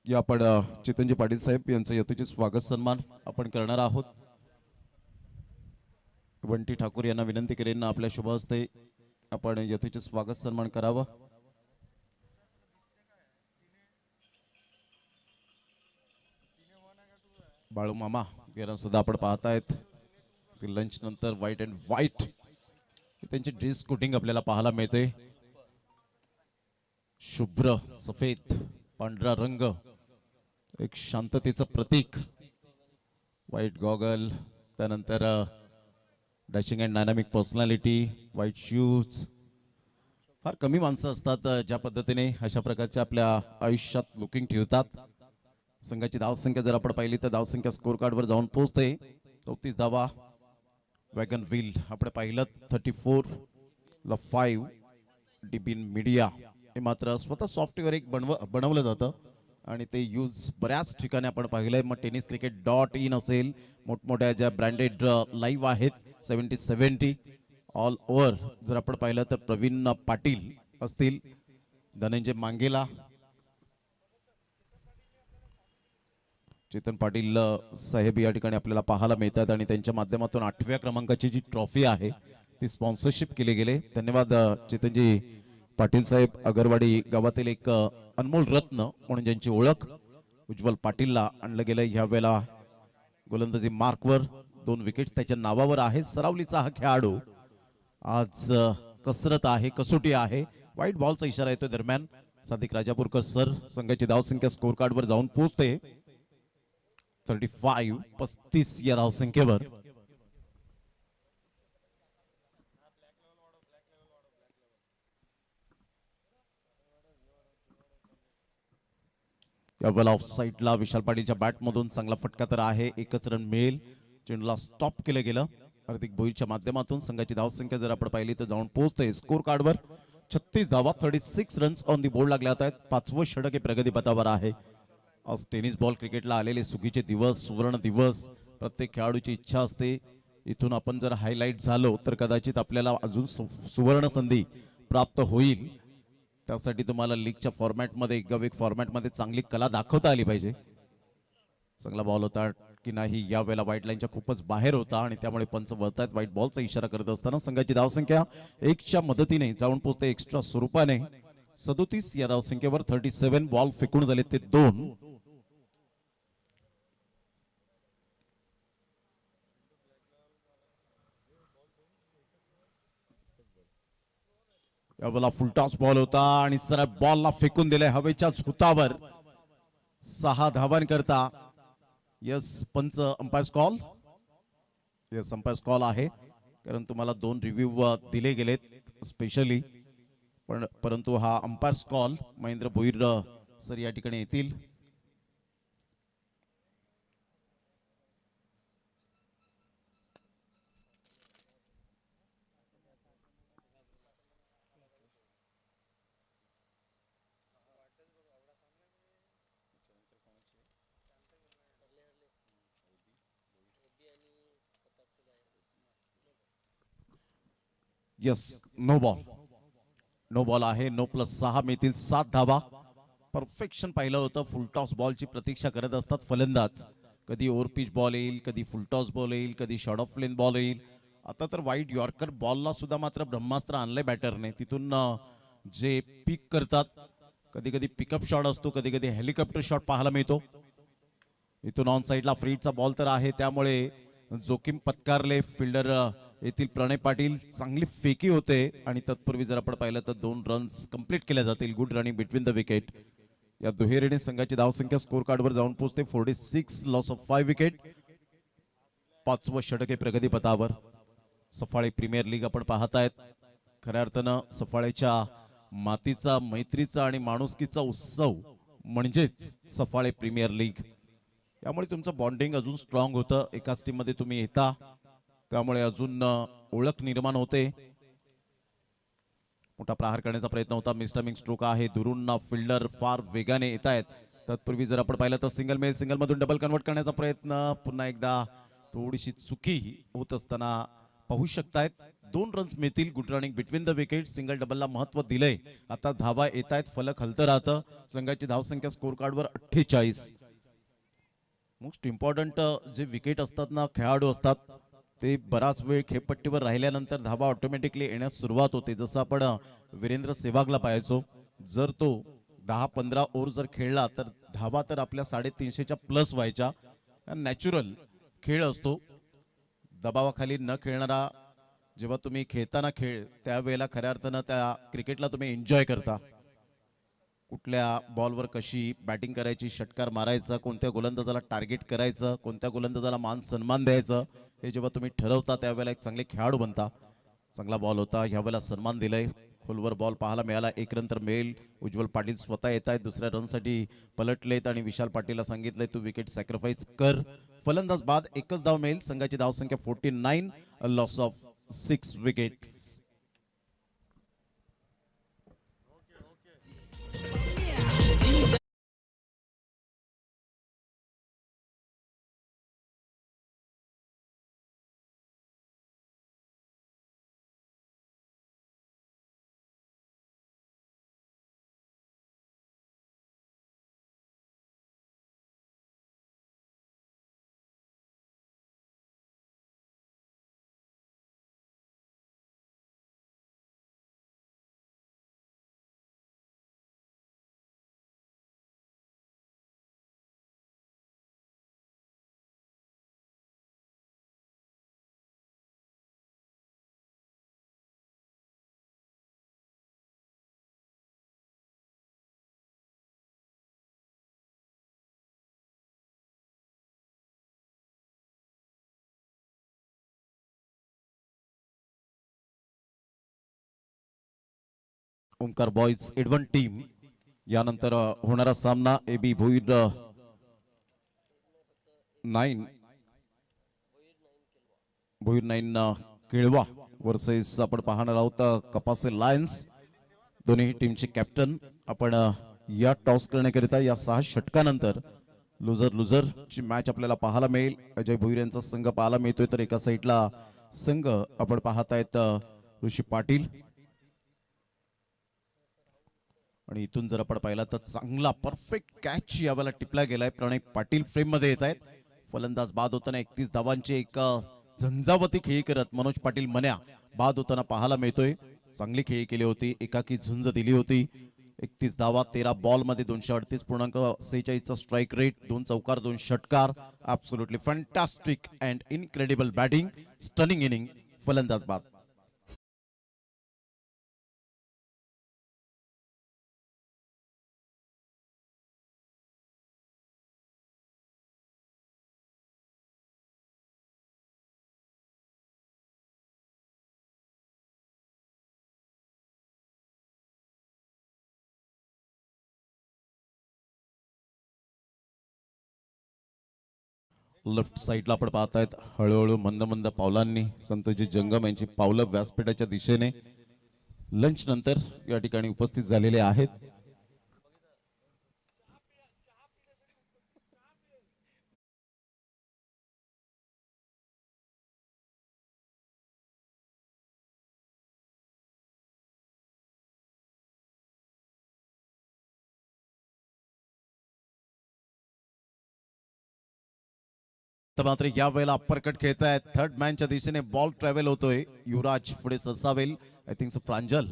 या आपण चेतनजी पाटील साहेब यांचं यथोचित स्वागत सन्मान आपण करणार आहोत. बंटी ठाकूर यांना विनंती करेन आपल्या शुभ हस्ते आपण यथोचित स्वागत सन्मान करावा. बाळू मामा यांना सुद्धा आपण पाहतायत लंच नंतर व्हाईट अँड व्हाईट त्यांची ड्रेस कोटिंग आपल्याला पाहायला मिळते. शुभ्र सफेद पांढरा रंग एक शांततेचं प्रतीक. व्हाईट गॉगल त्यानंतर dashing and dynamic personality white shoes. फार कमी माणसं असतात ज्या पद्धतीने अशा प्रकारच्या आपल्या आयुष्यात लुकिंग ठेवतात. संघाची धावसंख्या जर आपण पाहिली तर धावसंख्या स्कोर कार्डवर जाऊन पोहोचते. 34 धावा. वॅगन व्हील आपण पाहिलं 34 ला 5 डीबिन मीडिया हे मात्र स्वतः सॉफ्टवेअर एक बनवलं जातं आणि ते यूज बऱ्याच ठिकाणी आपण पाहिलंय. मग tenniscricket.in असेल मोठमोठ्या ज्या ब्रँडेड लाईव्ह आहेत 70 ऑल ओव्हर जर आपण पाहिलं तर प्रवीण पाटील असतील धनंजय मांगेला चेतन पाटील साहेब या ठिकाणी आपल्याला पाहायला मिळतात आणि त्यांच्या माध्यमातून 8व्या क्रमांकाची जी ट्रॉफी आहे ती स्पॉन्सरशिप केली गेले. धन्यवाद चेतनजी पाटील साहेब. अगरवाडी गावातील एक अनमोल रत्न म्हणून ज्यांची ओळख उज्ज्वल पाटीलला आणलं गेलं. ह्या वेळेला गोलंदाजी मार्कवर 2 विकेट्स त्याच्या नावावर आहे. सरावलीचा हा खेळाडू आज कसरत आहे कसोटी आहे. व्हाईट बॉलचा इशारा येतो दरम्यान सादिक राजापूरकर सर संघाची धावसंख्या स्कोर कार्डवर जाऊन पोहोचते 35 या धावसंख्येवर. यावेळेला ऑफ साईडला विशाल पाटीलच्या बॅटमधून चांगला फटका तर आहे. एकच रन मिळेल. चेंडूला स्टॉप केलं गेलं. हार्दिक भोईरच्या माध्यमातून संघाची धावसंख्या जर आपण पाहिली तर जाऊन पोहोचते स्कोर कार्डवर 36 धावा. 36 रन्स ऑन दी बोर्ड लागल्यात आहेत. 5वं षटक हे प्रगतीपथावर आहे. आज टेनिस बॉल क्रिकेटला आलेले सुगीचे दिवस सुवर्ण दिवस. प्रत्येक खेळाडूची इच्छा असते इथून आपण जर हायलाइट झालो तर कदाचित आपल्याला अजून सुवर्ण संधी प्राप्त होईल. त्यासाठी तुम्हाला लीगच्या फॉर्मॅटमध्ये गविक फॉर्मॅटमध्ये चांगली कला दाखवता आली पाहिजे. चांगला बॉल होता की नाही या वेळेला व्हाईट लाईनच्या खूपच बाहेर होता आणि त्यामुळे पंच वळतायत. व्हाईट बॉलचा इशारा करत असताना संघाची धावसंख्या 1च्या मदतीने जाऊन पोहोचते एक्स्ट्रा स्वरूपाने 37 या धावसंख्येवर. 37 बॉल फेकून झाले ते 2. यावेळेला फुलटॉस बॉल होता आणि सरळ बॉलला फेकून दिले हवेच्या झुतावर. 6 धावांकरता यस पंच umpires call. Yes umpires call आहे कारण तुम्हाला 2 रिव्ह्यू दिले गेलेत स्पेशली परंतु हा umpire's call Mahendra Bhoir sir या ठिकाणी येतील. Yes no ball. No ball आहे. 9+6 मिळतील 7 धावा. परफेक्शन पाहिलं होतं. फुलटॉस बॉलची प्रतीक्षा करत असतात फलंदाज. कधी ओव्हरपिच बॉल येईल, कधी फुलटॉस बॉल येईल, कधी शॉर्ट ऑफ प्लेन बॉल येईल. आता तर वाईट यॉर्कर बॉलला सुद्धा मात्र ब्रह्मास्त्र आणलंय बॅटरने. तिथून जे पिक करतात, कधी कधी पिकअप शॉट असतो, कधी कधी हेलिकॉप्टर शॉट पाहायला मिळतो. इथून ऑन साईडला फ्रीडचा बॉल तर आहे, त्यामुळे जोखीम पत्कारले फिल्डर येथील प्रणय पाटील. चांगली फेकी होते आणि तत्पूर्वी जर आपण पाहिलं तर 2 रन्स कंप्लीट केल्या जातील. Good running between the wicket. या दुहेरीने संघाची धावसंख्या स्कोर कार्डवर जाऊन पोहोचते 46. Loss of 5 wicket. 5वं षटक आहे प्रगतीपथावर. सफाळे प्रीमियर लीग आपण पाहतायत. खऱ्या अर्थानं सफाळेच्या मातीचा, मैत्रीचा आणि माणुसकीचा उत्सव म्हणजेच सफाळे प्रीमियर लीग. यामुळे तुमचं बॉन्डिंग अजून स्ट्रॉंग होतं. एकाच टीम मध्ये तुम्ही येता, त्यामुळे अजून ओळख निर्माण होते. मोठा प्रहार करण्याचा प्रयत्न होता. मिस्टमिंग स्ट्रोक आहे. दुरून फिल्डर फार वेगाने येत आहेत. तत्पूर्वी जर आपण पाहिलं तर सिंगल मेल, सिंगल मधून डबल कन्वर्ट करण्याचा प्रयत्न. पुन्हा एकदा थोडीशी चुकी होत असताना पाहू शकतायत. 2 रन्स मिळतील. Good running between the wicket. Single डबलला महत्व दिलंय. आता धावा येत आहेत, फलक हलतं राहतं. संघाची धावसंख्या स्कोर कार्डवर 48. मोस्ट इम्पॉर्टंट जे विकेट असतात ना, खेळाडू असतात, ते बराच वेळ खेळपट्टीवर राहिल्यानंतर धावा ऑटोमॅटिकली येण्यास सुरुवात होते. जसं आपण वीरेंद्र सेवागला पाहायचो. जर तो 10-15 ओव्हर जर खेळला तर धावा तर आपल्या 350च्या प्लस व्हायच्या. नॅचरल खेळ असतो. दबावाखाली न खेळणारा जेव्हा तुम्ही खेळताना खेळ, त्यावेळेला खऱ्या अर्थानं त्या क्रिकेटला तुम्ही एन्जॉय करता. कुठल्या बॉलवर कशी बॅटिंग करायची, षटकार मारायचा, कोणत्या गोलंदाजाला टार्गेट करायचं, कोणत्या गोलंदाजाला मान सन्मान द्यायचं, हे जेव्हा तुम्ही ठरवता त्यावेळेला एक चांगले खेळाडू बनता. चांगला बॉल होता, ह्यावेळेला सन्मान दिलाय. खोलवर बॉल पाहायला मिळाला. 1 रन तर मिळेल. उज्ज्वल पाटील स्वतः येत आहेत, दुसऱ्या रनसाठी पलटलेत आणि विशाल पाटीलला सांगितलंय तू विकेट सॅक्रिफाईस कर. फलंदाज बाद. 1च धाव मिळेल. संघाची धावसंख्या 49. Loss of 6 wicket. Omkar boys एडवन टीम. यानंतर होणारा सामना AB भोईर 9 केळवा वर्सेस आपण पाहणार आहोत कपासे लायन्स. दोन्ही टीमचे कॅप्टन. आपण या टॉस करण्याकरिता या 6 षटकानंतर लुझर लुझर ची मॅच आपल्याला पाहायला मिळेल. अजय भोईर यांचा संघ पाहायला मिळतोय, तर एका साईडला संघ आपण पाहतायत ऋषी पाटील. आणि इथून जर आपण पाहिला तर चांगला परफेक्ट कॅच यावेळेला टिपला गेलाय. प्रणय पाटील फ्रेम मध्ये येत आहेत. फलंदाज बाद होताना 31 धावांची एक झंझावती खेळी करत मनोज पाटील मन्या बाद होताना पाहायला मिळतोय. चांगली खेळी केली होती, एकाकी झुंज दिली होती. 31 धावा 13 बॉल मध्ये 238.46 चा स्ट्राईक रेट. 2 चौकार 2 षटकार. Absolutely fantastic and incredible batting. Stunning inning. फलंदाज बाद. लेफ्ट साईडला आपण पाहतायत हळूहळू मंद मंद पावलांनी संतजी जंगम यांची पावलं व्यासपीठाच्या दिशेने लंच नंतर या ठिकाणी उपस्थित झालेले आहेत. आता मात्र या वेळेला अप्परकट खेळतायत. थर्ड मॅनच्या दिशेने बॉल ट्रॅव्हल होतोय. युवराज पुढे सरसावेल. आय थिंक सो प्रांजल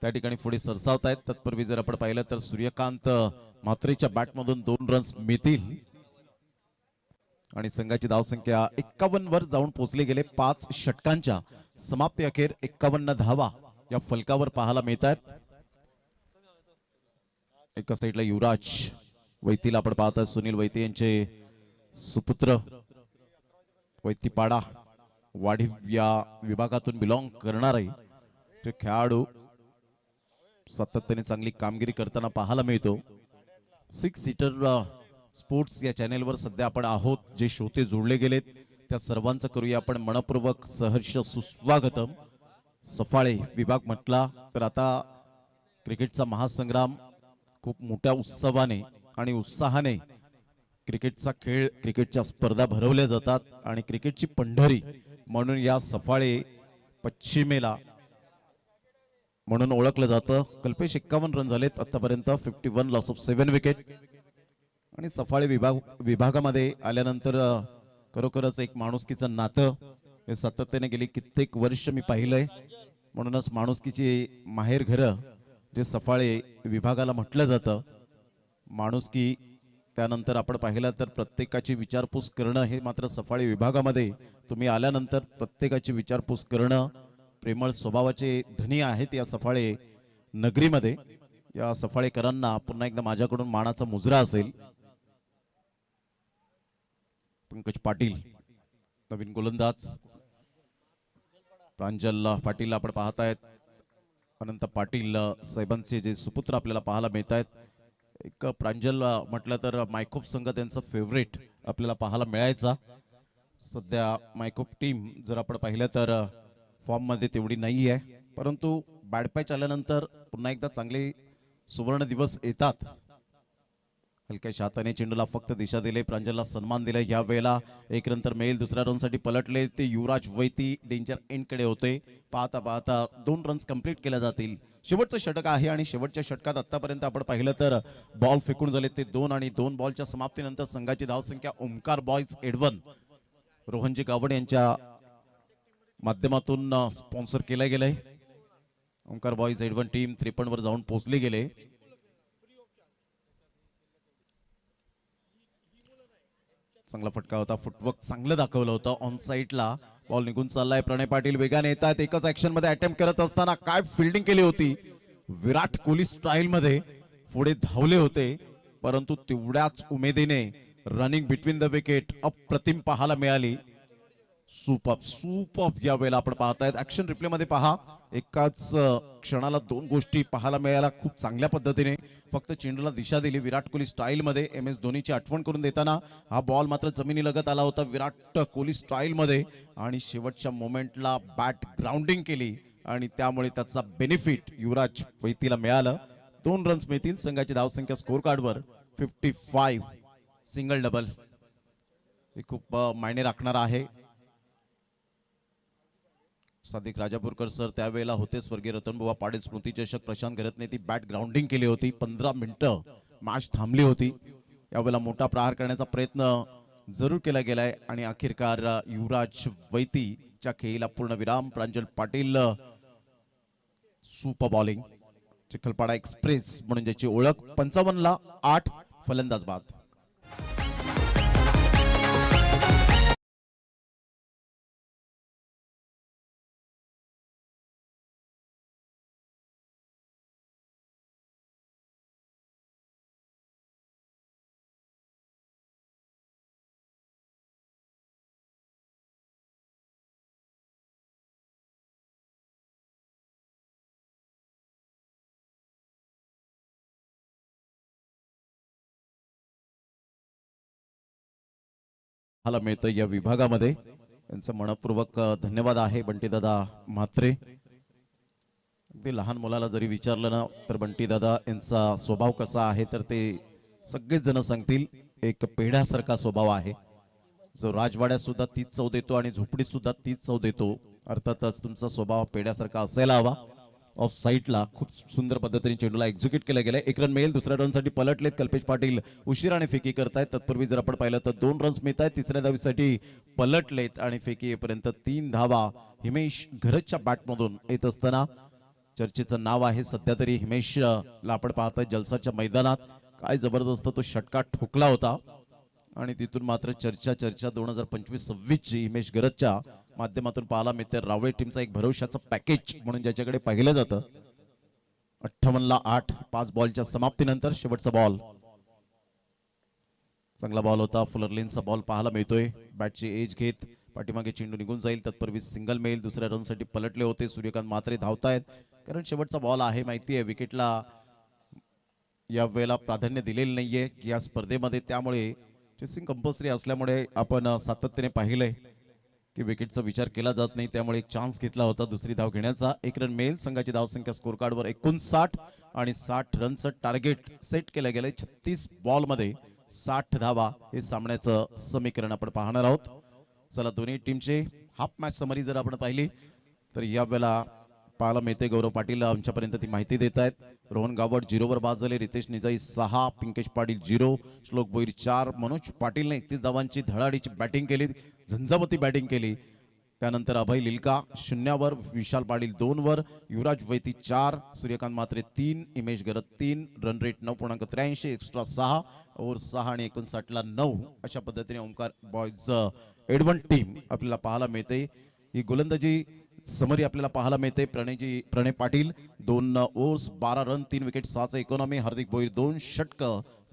त्या ठिकाणी पुढे सरसावतायत. तत्पूर्वी जर आपण पाहिलं तर सूर्यकांत म्हात्रेच्या बॅटमधून 2 रन्स मिळतील आणि संघाची धावसंख्या 51 वर जाऊन पोहोचली गेले. 5 षटकांच्या समाप्ती अखेर 51 धावा या फलकावर पाहायला मिळत आहेत. एका साईडला युवराज वैतीला आपण पाहता सुनील वैती यांचे सुपुत्र वैतीपाडा वाढीव या विभागातून बिलॉंग करणारे ते खेळाडू सातत्याने चांगली कामगिरी करताना पाहायला मिळतो. 6 सीटर स्पोर्ट्स या चॅनेलवर सध्या आपण आहोत. जे श्रोते जोडले गेलेत त्या सर्वांचं करूया आपण मनपूर्वक सहर्ष सुस्वागतम. सफाळे विभाग म्हटला तर आता क्रिकेटचा महासंग्राम खूप मोठ्या उत्सवाने आणि उत्साहाने क्रिकेटचा खेळ क्रिकेटच्या स्पर्धा भरवल्या जातात आणि क्रिकेटची पंढरी म्हणून या सफाळे पश्चिमेला म्हणून ओळखलं जातं. कल्पेश 51 रन झालेत आतापर्यंत. 51 लॉस ऑफ 7 विकेट. आणि सफाळे विभागामध्ये आल्यानंतर खरोखरच एक माणुसकीचं नातं हे सातत्याने गेली कित्येक वर्ष मी पाहिलंय. म्हणूनच माणुसकीची माहेर घर जे सफाळे विभागाला म्हटलं जातं. माणुसकी त्यानंतर आपण पाहिलं तर प्रत्येकाची विचारपूस करणं हे मात्र सफाळे विभागामध्ये तुम्ही आल्यानंतर प्रत्येकाची विचारपूस करणं. प्रेमळ स्वभावाचे धनी आहेत या सफाळे नगरीमध्ये. या सफाळेकरांना पुन्हा एकदा माझ्याकडून मानाचा मुजरा असेल. पंकज पाटील नवीन गोलंदाज. प्रांजल पाटील आपण पाहतायत. अनंत पाटील साहेबांचे जे सुपुत्र आपल्याला पाहायला मिळत आहेत. एक प्रांजल म्हटलं तर मायकोप संघ त्यांचा फेवरेट आपल्याला पाहायला मिळायचा. सध्या मायकोप टीम जर आपण पाहिलं तर फॉर्म मध्ये तेवढी नाही आहे. परंतु बॅड पॅच आल्यानंतर पुन्हा एकदा चांगले सुवर्ण दिवस येतात. हलक्या हाताने चेंडूला फक्त दिशा दिले. प्रांजलला सन्मान दिला. या वेळेला एक रन तर मिळेल. दुसऱ्या रन साठी पलटले ते युवराज वैती डेंजर एंड कडे होते. पाहता पाहता 2 रन्स कंप्लीट केल्या जातील. शेवटचं षटक आहे आणि शेवटच्या षटकात आतापर्यंत आपण पाहिलं तर बॉल फेकून झाले ते 2 आणि 2 बॉलच्या समाप्तीनंतर संघाची धावसंख्या ओमकार बॉयज एडवन रोहनजी गावड यांच्या माध्यमातून स्पॉन्सर केलं गेलंय. ओमकार बॉयज एडवन टीम 53 वर जाऊन पोहोचली गेले. चांगला फटका होता. फुटवर्क चांगलं दाखवलं होतं. ऑन साईडला बॉल निघून चाललाय. प्रणय पाटील वेगाने येतात. एकच ऍक्शन मध्ये अटेम्प्ट करत असताना काय फिल्डिंग केली होती. विराट कोहली स्टाईल मध्ये पुढे धावले होते. परंतु तेवढ्याच उमेदीने रनिंग बिटवीन द विकेट अप्रतिम पाहायला मिळाली. सुपर या वेळेला आपण पाहतायत. ऍक्शन रिप्ले मध्ये पहा. एकाच क्षणाला 2 गोष्टी पाहायला मिळाल्या खूप चांगल्या पद्धतीने. फक्त चेंडूला दिशा दिली विराट कोहली स्टाईल मध्ये. MS धोनीची आठवण करून देताना हा बॉल मात्र जमिनी लगत आला होता विराट कोहली स्टाईल मध्ये आणि शेवटच्या मोमेंटला बॅट ग्राउंडिंग केली आणि त्यामुळे त्याचा बेनिफिट युवराज वैतीला मिळालं. 2 रन्स मिळतील. संघाची धावसंख्या स्कोर कार्डवर 55. सिंगल डबल हे खूप मायने राखणार आहे. सादिक राजापूरकर सर त्यावेळेला होते. स्वर्गीय रतनबुवा पाटील स्मृती चषक प्रशांत घरतने ती बॅट ग्राउंडिंग केली होती. 15 मिनिटं मॅच थांबली होती. यावेळेला मोठा प्रहार करण्याचा प्रयत्न जरूर केला गेलाय आणि अखेरकार युवराज वैतीच्या खेळीला पूर्ण विराम. प्रांजल Patil super bowling. Chikhalpada express म्हणून ज्याची ओळख. 55 ला 8 फलंदाज बाद. मिळतं या विभागामध्ये. त्यांचं मनपूर्वक धन्यवाद आहे बंटीदादा म्हात्रे. अगदी लहान मुलाला जरी विचारलं ना तर बंटीदादा यांचा स्वभाव कसा आहे तर ते सगळेच जण सांगतील. एक पेढ्यासारखा स्वभाव आहे जो राजवाड्यात सुद्धा तीच चव देतो आणि झोपडीत सुद्धा तीच चव देतो. अर्थातच तुमचा स्वभाव पेढ्यासारखा असायला हवा. ऑफ साईडला खूप सुंदर पद्धतीने चेंडूला एक्झिक्यूट केलं गेलं. एक रन मिळेल. दुसऱ्या रनसाठी पलटलेत कल्पेश पाटील, उशिराने फेकी करतायत. तत्पूर्वी जर आपण पाहिलं तर 2 रन्स मिळत आहेत. तिसऱ्या धावीसाठी पलटलेत आणि फेकी येईपर्यंत 3 धावा हिमेश घरतच्या बॅटमधून येत असताना चर्चेचं नाव आहे सध्या तरी हिमेशला आपण पाहतोय जलसाच्या मैदानात. काय जबरदस्त तो षटका ठोकला होता आणि तिथून मात्र चर्चा 2025-26 ची हिमेश घरतच्या माध्यमातून पाहायला मिळते. रावळे टीमचा एक भरवशाचं पॅकेज म्हणून ज्याच्याकडे पाहिलं जातं. 58 ला 8 5 बॉलच्या समाप्तीनंतर शेवटचा बॉल. चांगला बॉल होता. फुलरलिनचा बॉल पाहायला मिळतोय. बॅटची एज घेत पाठीमागे चेंडू निघून जाईल. तत्पूर्वी सिंगल मिळेल. दुसऱ्या रनसाठी पलटले होते. सूर्यकांत म्हात्रे धावतायत कारण शेवटचा बॉल आहे. माहिती आहे विकेटला या वेळेला प्राधान्य दिलेलं नाहीये या स्पर्धेमध्ये, त्यामुळे चेसिंग कंपल्सरी असल्यामुळे आपण सातत्याने पाहिलंय की विकेटचा विचार केला जात नाही. त्यामुळे एक चान्स घेतला होता दुसरी धाव घेण्याचा. 1 रन मिळेल. संघाची धावसंख्या स्कोर कार्डवर 59 आणि 60 रनचं टार्गेट सेट केलं गेलंय. 36 बॉलमध्ये 60 धावा हे सामन्याचं समीकरण आपण पाहणार आहोत. चला दोन्ही टीमचे हाफ मॅच समरी जर आपण पाहिली तर या वेळेला पाहायला मिळते. गौरव पाटील आमच्यापर्यंत ती माहिती देत आहेत. रोहन गावड 0 बाद झाले. रितेश निजाई 6, पिंकेश पाटील 0, श्लोक भोईर 4. मनोज पाटीलने 31 धावांची धडाडीची बॅटिंग केली, झंझावती बॅटिंग केली. त्यानंतर अभय लिलका 0 विशाल पाटील 2 युवराज वैती 4, सूर्यकांत म्हात्रे 3, हिमेश घरत 3. रन रेट 9.83, एक्स्ट्रा 6 ओव्हर 6 आणि 59 ला 9. अशा पद्धतीने ओंकार बॉयज एडवन टीम आपल्याला पाहायला मिळते. ही गोलंदाजी समरी आपल्याला पाहायला मिळते. Pranay Patil 2 overs 12 run 3 wicket 6चा इकॉनॉमी. हार्दिक भोईर 2 षटक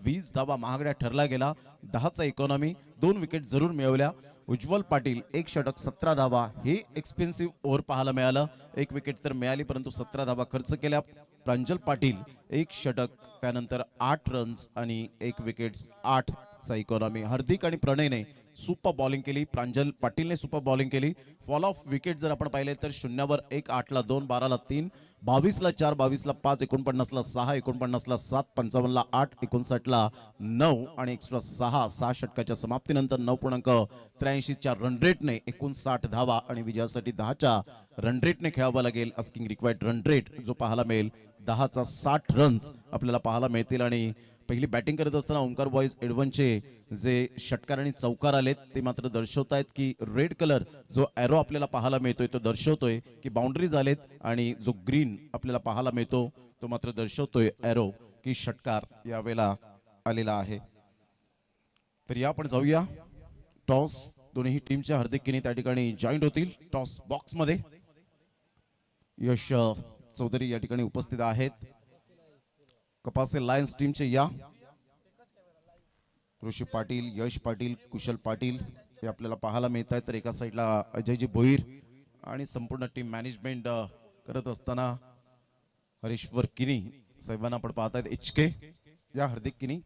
20 धावा महागड्या ठरला गेला. 10चा इकॉनॉमी 2 विकेट जरूर मिळवल्या. उज्ज्वल पाटील 1 षटक 17 धावा हे एक्सपेन्सिव्ह ओव्हर पाहायला मिळालं. 1 विकेट तर मिळाली परंतु 17 धावा खर्च केल्या. प्रांजल पाटील 1 षटक त्यानंतर 8 रन्स आणि 1 विकेट 8चा इकॉनॉमी. हार्दिक आणि प्रणयने सुपर बॉलिंग केली. प्रांजल पाटीलने सुपर बॉलिंग केली. फॉल ऑफ विकेट जर आपण पाहिले तर 0 1, 8 ला 2, 12 ला 3, 22 ला 4, 22 ला 5, 49 ला 6, 49 ला 7, 55 ला 8, 59 ला 9 आणि एक्स्ट्रा 6 षटकाच्या समाप्तीनंतर 9.83 च्या रन रेटने 59 धावा आणि विजयासाठी 10च्या रन रेटने खेळावं लागेल. आस्किंग रिक्वायर्ड रन रेट जो पाहायला मिळेल 10चा 60 रन्स आपल्याला पाहायला मिळतील. आणि पहिली बॅटिंग करत असताना ओंकार बॉयज एडवनचे जे षटकार आणि चौकार आलेत ते मात्र दर्शवतायत की रेड कलर जो एरो आपल्याला पाहायला मिळतोय तो दर्शवतोय की बाउंड्री झालेत आणि जो ग्रीन आपल्याला पाहायला मिळतो तो मात्र दर्शवतोय एरो की षटकार यावेळेला आलेला आहे. तर या आपण जाऊया टॉस. दोन्ही टीमच्या हार्दिक किनी त्या ठिकाणी जॉईंट होतील टॉस बॉक्स मध्ये. यश चौधरी या ठिकाणी उपस्थित आहेत. कपासे लायन्स टीमचे या ऋषी पाटील, यश पाटील, कुशल पाटील हे आपल्याला पाहायला मिळत आहेत. तर एका साईडला अजयजी भोईर आणि संपूर्ण टीम मॅनेजमेंट करत असताना हरीश्वर किनी साहेबांना आपण पाहत आहेत. HK या हार्दिक किनी.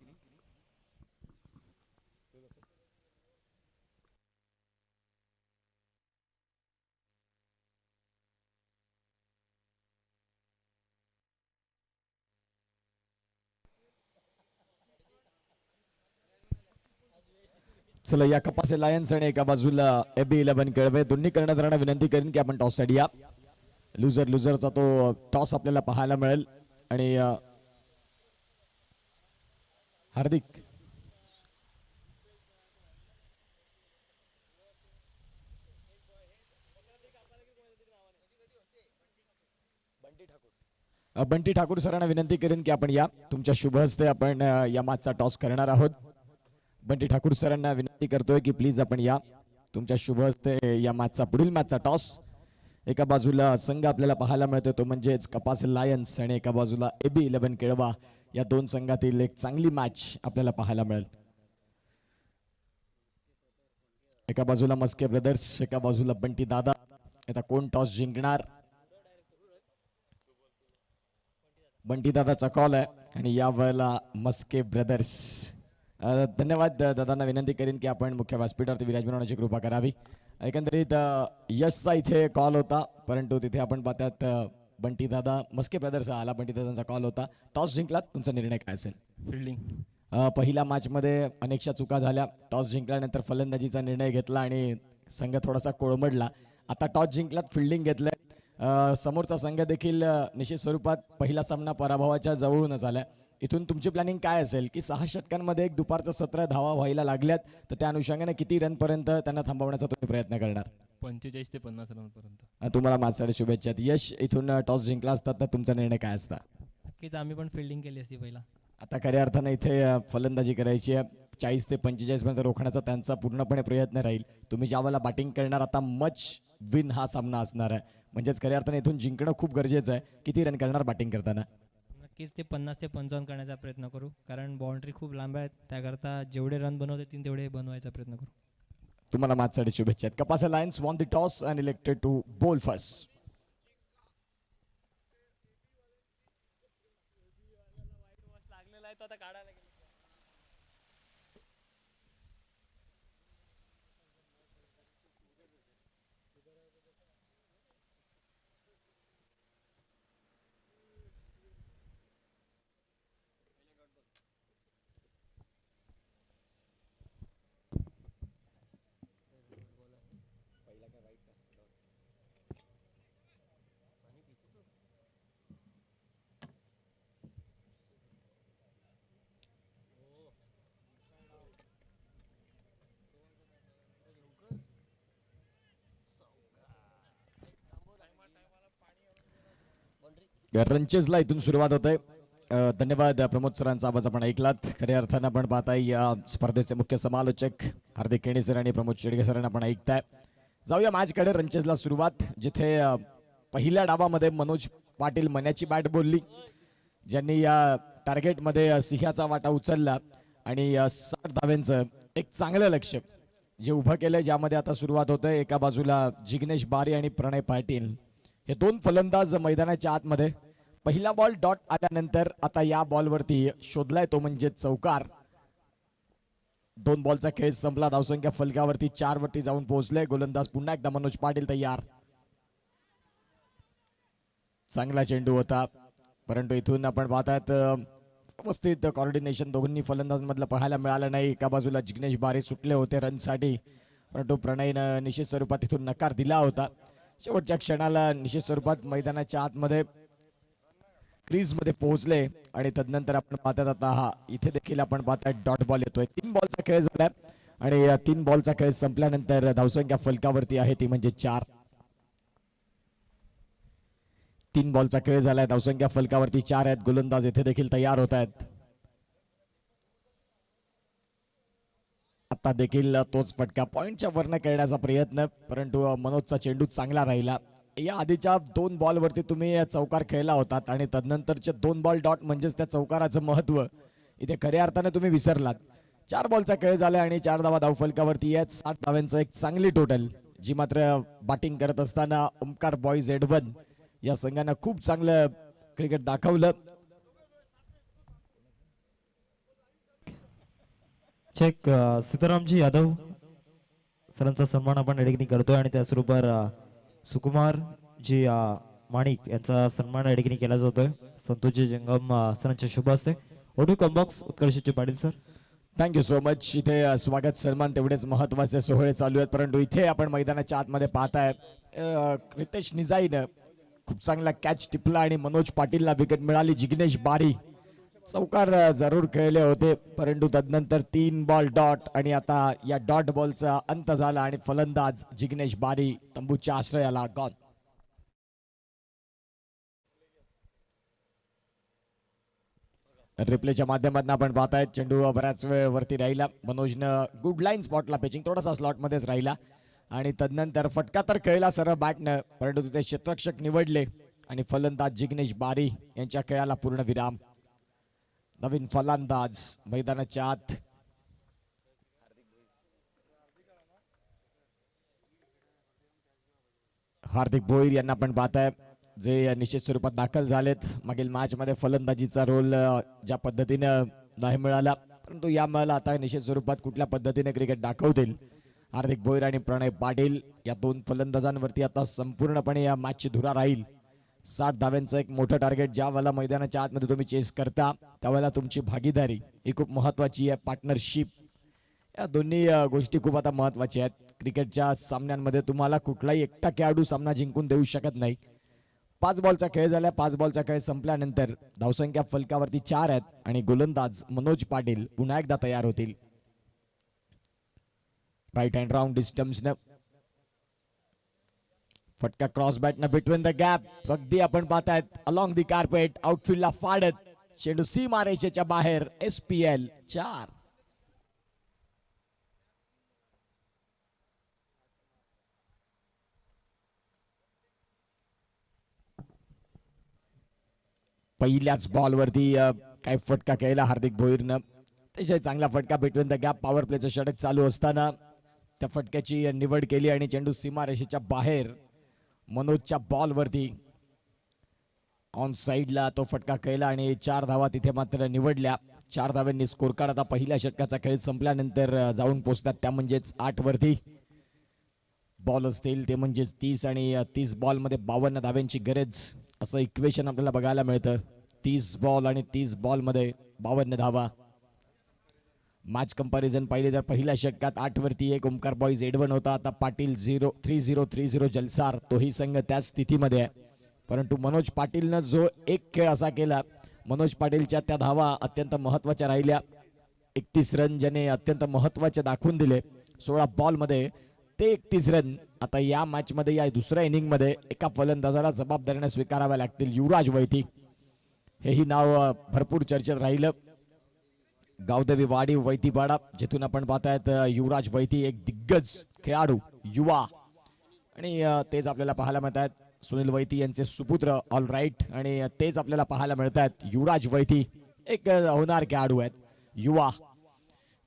चला या कपासे लायन्स आणि एका बाजूला AB11 केळवे दोन्ही कर्णधारांना विनंती करेन की आपण टॉस साठी या. लुझरचा तो टॉस आपल्याला पाहायला मिळेल. आणि हार्दिक बंटी ठाकूर सरांना विनंती करेन की आपण या. तुमच्या शुभ हस्ते आपण या मॅचचा टॉस करणार आहोत. बंटी ठाकूर सरांना विनंती करतोय की प्लीज आपण या. तुमच्या शुभ हस्ते या मॅचचा पुढील मॅचचा टॉस. एका बाजूला संघ आपल्याला पाहायला मिळतो तो म्हणजेच कपासे लायन्स आणि एका बाजूला AB11 केळवा. या दोन संघातील एक चांगली मॅच आपल्याला पाहायला मिळेल. एका बाजूला मस्के ब्रदर्स, एका बाजूला बंटी दादा. आता कोण टॉस जिंकणार? बंटी दादाचा कॉल आहे आणि या वेळेला मस्के ब्रदर्स. धन्यवाद दादांना विनंती करेन की आपण मुख्य व्यासपीठावरती विराजमान होण्याची कृपा करावी. एकंदरीत यशचा इथे कॉल होता परंतु तिथे आपण पाहतात बंटी दादा मस्के ब्रदर्स आला. बंटी दादांचा कॉल होता. टॉस जिंकलात, तुमचा निर्णय काय असेल? फिल्डिंग. पहिल्या मॅचमध्ये अनेकशा चुका झाल्या. टॉस जिंकल्यानंतर फलंदाजीचा निर्णय घेतला आणि संघ थोडासा कोळमडला. आता टॉस जिंकलात, फिल्डिंग घेतलंय. समोरचा संघ देखील निश्चित स्वरूपात पहिला सामना पराभवाच्या जवळूनच आलाय. इथून तुमची प्लॅनिंग काय असेल की 6 षटकांमध्ये एक दुपारचं सत्र धावा व्हायला लागल्यात, तर त्या अनुषंगाने किती रन पर्यंत त्यांना थांबवण्याचा तुम्ही प्रयत्न करणार? 45 ते 50 रनपर्यंत. तुम्हाला माझ्यासाठी शुभेच्छा. यश, इथून टॉस जिंकला असतात तर तुमचा निर्णय काय असता? नक्कीच आम्ही पण फिल्डिंग केली असती पहिला. आता खऱ्या अर्थाने इथे फलंदाजी करायची आहे. 40 ते 45 पर्यंत रोखण्याचा त्यांचा पूर्णपणे प्रयत्न राहील. तुम्ही ज्यावेळेला बॅटिंग करणार आता मच विन हा सामना असणार आहे, म्हणजेच खऱ्या अर्थाने इथून जिंकणं खूप गरजेचं आहे. किती रन करणार बॅटिंग करताना? नक्कीच ते 50 ते 55 करण्याचा प्रयत्न करू, कारण बाउंड्री खूप लांब आहेत. त्याकरता जेवढे रन बनवता येतील तेवढे बनवायचा प्रयत्न करू. तुम्हाला माझ्यासाठी शुभेच्छा आहेत. Kapasa lions won the toss and elected to bowl first. रनचेसला इथून सुरुवात होते. धन्यवाद प्रमोद सरांचा आवाज आपण ऐकलात. खऱ्या अर्थानं आपण पाहताय या स्पर्धेचे मुख्य समालोचक हार्दिक केणी सर आणि प्रमोद शेडगे सरांना आपण ऐकताय. जाऊया मॅचकडे. रनचेसला सुरुवात, जिथे पहिल्या डावामध्ये मनोज पाटील मन्याची बॅट बोलली, ज्यांनी या टार्गेटमध्ये सिंहाचा वाटा उचलला आणि 60 धाव्यांचं एक चांगलं लक्ष जे उभं केलंय, ज्यामध्ये आता सुरुवात होते. एका बाजूला जिग्नेश बारी आणि प्रणय पाटील हे दोन फलंदाज मैदानाच्या आतमध्ये. पहिला बॉल डॉट आल्यानंतर आता या बॉलवरती शोधलाय तो म्हणजे चौकार. 2 बॉलचा खेळ संपला. धावसंख्या फलकावरती 4 वरती जाऊन पोहोचले. गोलंदाज पुन्हा एकदा मनोज पाटील तयार. चांगला चेंडू होता, परंतु इथून आपण पाहतात व्यवस्थित कॉर्डिनेशन दोघांनी फलंदाजांमधलं पाहायला मिळालं नाही. एका बाजूला जिग्नेश बारी सुटले होते रनसाठी, परंतु प्रणयनं निश्चित स्वरूपात इथून नकार दिला होता. शेवटच्या क्षणाला निश्चित स्वरूपात मैदानाच्या आतमध्ये क्रीजमध्ये पोहोचले आणि तदनंतर आपण पाहतात आता हा इथे देखील आपण पाहतात डॉट बॉल येतोय. 3 बॉलचा खेळ झाला आणि या 3 बॉलचा खेळ संपल्यानंतर धावसंख्या फलकावरती आहे ती म्हणजे 4. 3 बॉलचा खेळ झालाय, धावसंख्या फलकावरती 4 आहेत. गोलंदाज येथे देखील तयार होत आहेत. आता देखील तोच फटका पॉइंटच्या वरनं खेळण्याचा प्रयत्न, परंतु मनोजचा चेंडू चांगला राहिला. या आधीच्या 2 बॉलवरती तुम्ही चौकार खेळला होतात आणि तदनंतरचे 2 बॉल डॉट म्हणजेच त्या चौकाराचं महत्व इथे खऱ्या अर्थाने तुम्ही विसरलात. 4 बॉलचा खेळ झाला आणि 4 धावा धावफलकावरती आहेत. 60 धाव्यांचं एक चांगली टोटल, जी मात्र बॅटिंग करत असताना ओमकार बॉयज एडवन या संघानं खूप चांगलं क्रिकेट दाखवलं. चेक सीतारामजी यादव सरांचा सन्मान आपण या करतोय आणि त्याचबरोबर सुकुमार जी माणिक यांचा सन्मान या ठिकाणी केला जातोय. संतोषजी जंगम सरांच्या शुभ हस्ते. ओडू कॉम्बॉक्स Utkarshji Patil sir, thank you so much. इथे स्वागत सन्मान तेवढेच महत्वाचे सोहळे चालू आहेत, परंतु इथे आपण मैदानाच्या आतमध्ये पाहताय रितेश निजाईनं खूप चांगला कॅच टिपला आणि मनोज पाटीलला विकेट मिळाली. जिग्नेश बारी चौकार जरूर खेळले होते, परंतु तदनंतर 3 बॉल डॉट आणि आता या डॉट बॉलचा अंत झाला आणि फलंदाज जिग्नेश बारी तंबूच्या आश्रयाला गॉन. रिप्लेच्या माध्यमातून आपण पाहतायत चेंडू बऱ्याच वेळ वरती राहिला. मनोजनं गुड लाईन स्पॉटला पिचिंग, थोडासा स्लॉटमध्येच राहिला आणि तदनंतर फटका तर खेळला सरळ बॅटनं, परंतु तिथे क्षेत्ररक्षक निवडले आणि फलंदाज जिग्नेश बारी यांच्या खेळाला पूर्ण विराम. नवीन फलंदाज मैदानाच्या आत हार्दिक भोईर यांना आपण पाहताय, जे निश्चित स्वरूपात दाखल झालेत. मागील मॅच मध्ये फलंदाजीचा रोल ज्या पद्धतीनं नाही मिळाला, परंतु या मला आता निश्चित स्वरूपात कुठल्या पद्धतीने क्रिकेट दाखवतील हार्दिक भोईर आणि प्रणय पाटील या 2 फलंदाजांवरती आता संपूर्णपणे या मॅचची धुरा राहील. 60 धाव्यांचं एक मोठं टार्गेट ज्या वेळेला मैदानाच्या आतमध्ये तुम्ही चेस करता त्यावेळेला तुमची भागीदारी ही खूप महत्वाची आहे. पार्टनरशिप या दोन्ही गोष्टी खूप आता महत्वाच्या आहेत. क्रिकेटच्या सामन्यांमध्ये तुम्हाला कुठलाही एकटा खेळाडू सामना जिंकून देऊ शकत नाही. 5 बॉलचा खेळ झाला. 5 बॉलचा खेळ संपल्यानंतर धावसंख्या फलकावरती 4 आहेत आणि गोलंदाज मनोज पाटील पुन्हा एकदा तयार होतील. राईट हँड राऊंड डिस्टन्सनं फटका क्रॉस बॅटनं बिटवीन द गॅप. अगदी आपण पाहतायत अलॉंग दी कार्पेट आउटफील्डला फाडत चेंडू सीमारेषेच्या बाहेर. SPL 4. पहिल्याच बॉलवरती काय फटका केला हार्दिक भोईरनं. अतिशय चांगला फटका बिटवीन द गॅप. पॉवर प्लेचं षटक चालू असताना त्या फटक्याची निवड केली आणि चेंडू सीमारेषेच्या बाहेर मनोजच्या बॉलवरती ऑन साइडला तो फटका केला आणि 4 धावा तिथे मात्र निवडल्या. 4 धावांनी स्कोर कार्ड आता पहिल्या षटकाचा खेळ संपल्यानंतर जाऊन पोहोचतात. त्या म्हणजेच 8 वरती बॉल असतील ते म्हणजेच 30 आणि 30 बॉलमध्ये 52 धाव्यांची गरज असं इक्वेशन आपल्याला बघायला मिळतं. 30 बॉल आणि 30 बॉलमध्ये 52 धावा. मॅच कंपॅरिझन पाहिली तर पहिल्या षटकात 8 वरती 1 ओमकार बॉईज एडवन होता. आता पाटील 3-0 जलसार तोही संघ त्याच स्थितीमध्ये आहे. परंतु मनोज पाटीलनं जो एक खेळ असा केला, मनोज पाटीलच्या त्या धावा अत्यंत महत्वाच्या राहिल्या. 31 रन ज्याने अत्यंत महत्वाचे दाखवून दिले 16 बॉलमध्ये ते 31 रन. आता या मॅच मध्ये या दुसऱ्या इनिंग मध्ये एका फलंदाजाला जबाबदारीने स्वीकाराव्या लागतील. युवराज वैती हेही नाव भरपूर चर्चेत राहिलं. गावदेवी वाडी वैतीपाडा जिथून आपण पाहतायत युवराज वैती एक दिग्गज खेळाडू युवा आणि तेच आपल्याला पाहायला मिळत आहेत. सुनील वैती यांचे सुपुत्र ऑल राईट आणि तेच आपल्याला पाहायला मिळत आहेत. युवराज वैती एक होणार खेळाडू आहेत युवा.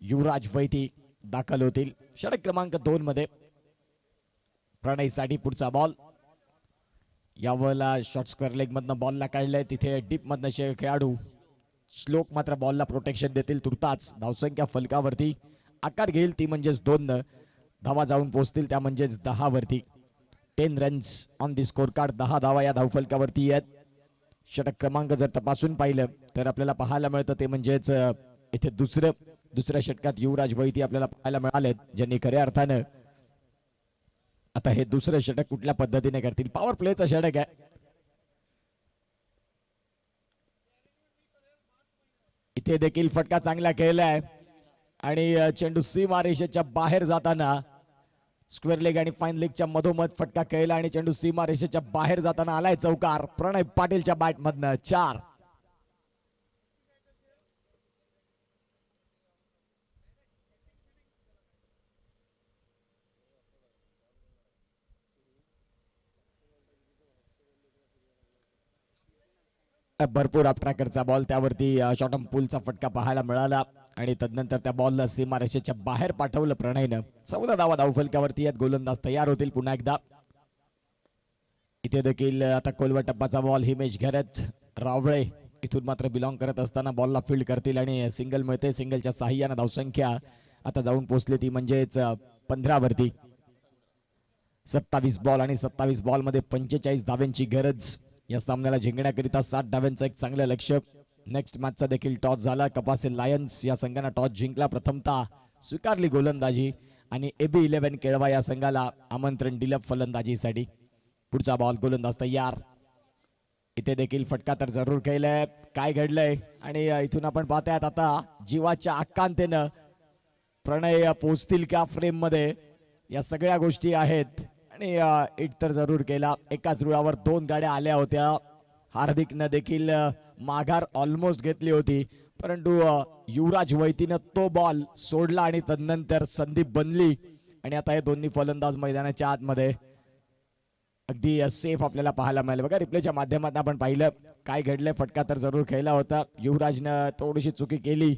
युवराज वैती दाखल होतील षटक क्रमांक 2 मध्ये. प्रणयसाठी पुढचा बॉल. यावेळेला शॉर्ट स्क्वेअर लेग मधनं बॉलला काढलंय. तिथे डीप मधनं खेळाडू श्लोक मात्र बॉलला प्रोटेक्शन देतील. तुर्ताच धावसंख्या फलकावरती आकार घेईल ती म्हणजेच 2 धावा जाऊन पोहोचतील त्या म्हणजेच 10 वरती. 10 runs on the score card. 10 धावा या धावफलकावरती आहेत. षटक क्रमांक जर तपासून पाहिलं तर आपल्याला पाहायला मिळतं ते म्हणजेच इथे दुसऱ्या षटकात युवराज वैती आपल्याला पाहायला मिळालेत ज्यांनी खऱ्या अर्थानं आता हे दुसरं षटक कुठल्या पद्धतीने करतील. पॉवर प्लेचं षटक आहे. इथे देखील फटका चांगला खेळलाय आणि चेंडू सीमारेषेच्या बाहेर जाताना स्क्वेअर लेग आणि फाईन लेगच्या मधोमध फटका खेळला आणि चेंडू सीमारेषेच्या बाहेर जाताना आलाय चौकार. प्रणय पाटीलच्या बॅट मधनं 4. भरपूर अपट्रॅकरचा बॉल त्यावरती शॉर्टम पुलचा फटका पाहायला मिळाला आणि तदनंतर त्या बॉलला सीमारेषेच्या बाहेर पाठवलं प्रणयनं. 14 धावा धावफलकावरती आहेत. गोलंदाज तयार होतील पुन्हा एकदा. इथे देखील आता कोलवा टप्पाचा बॉल हिमेश घरत रावळे इथून मात्र बिलॉंग करत असताना बॉलला फील्ड करतील आणि सिंगल मिळते. सिंगलच्या साह्यानं धावसंख्या आता जाऊन पोहोचली ती म्हणजेच 15 वरती. 27 बॉल आणि 27 बॉलमध्ये 45 धाव्यांची गरज. या सामन्याला जिंकण्याकरिता 7 धाव्यांचं एक चांगलं लक्ष. नेक्स्ट मॅचचा देखील टॉस झाला. कपासे लायन्स या संघाने टॉस जिंकला. प्रथमतः स्वीकारली गोलंदाजी आणि AB11 केळवा या संघाला आमंत्रण दिलं फलंदाजीसाठी. पुढचा बॉल. गोलंदाज तयार. इथे देखील फटका तर जरूर केलाय. काय घडलंय आणि इथून आपण पाहतायत आता जीवाच्या आकांतेनं प्रणय पोहोचतील का फ्रेम मध्ये. या सगळ्या गोष्टी आहेत आणि इट तर जरूर केला. एकाच रुळावर 2 गाड्या आल्या होत्या. हार्दिकनं देखील माघार ऑलमोस्ट घेतली होती परंतु युवराज वैतीनं तो बॉल सोडला आणि तदनंतर संधी बनली आणि आता हे दोन्ही फलंदाज मैदानाच्या आतमध्ये अगदी सेफ आपल्याला पाहायला मिळालं. बघा रिप्लेच्या माध्यमातून आपण पाहिलं काय घडलंय. फटका तर जरूर खेळला होता. युवराजनं थोडीशी चुकी केली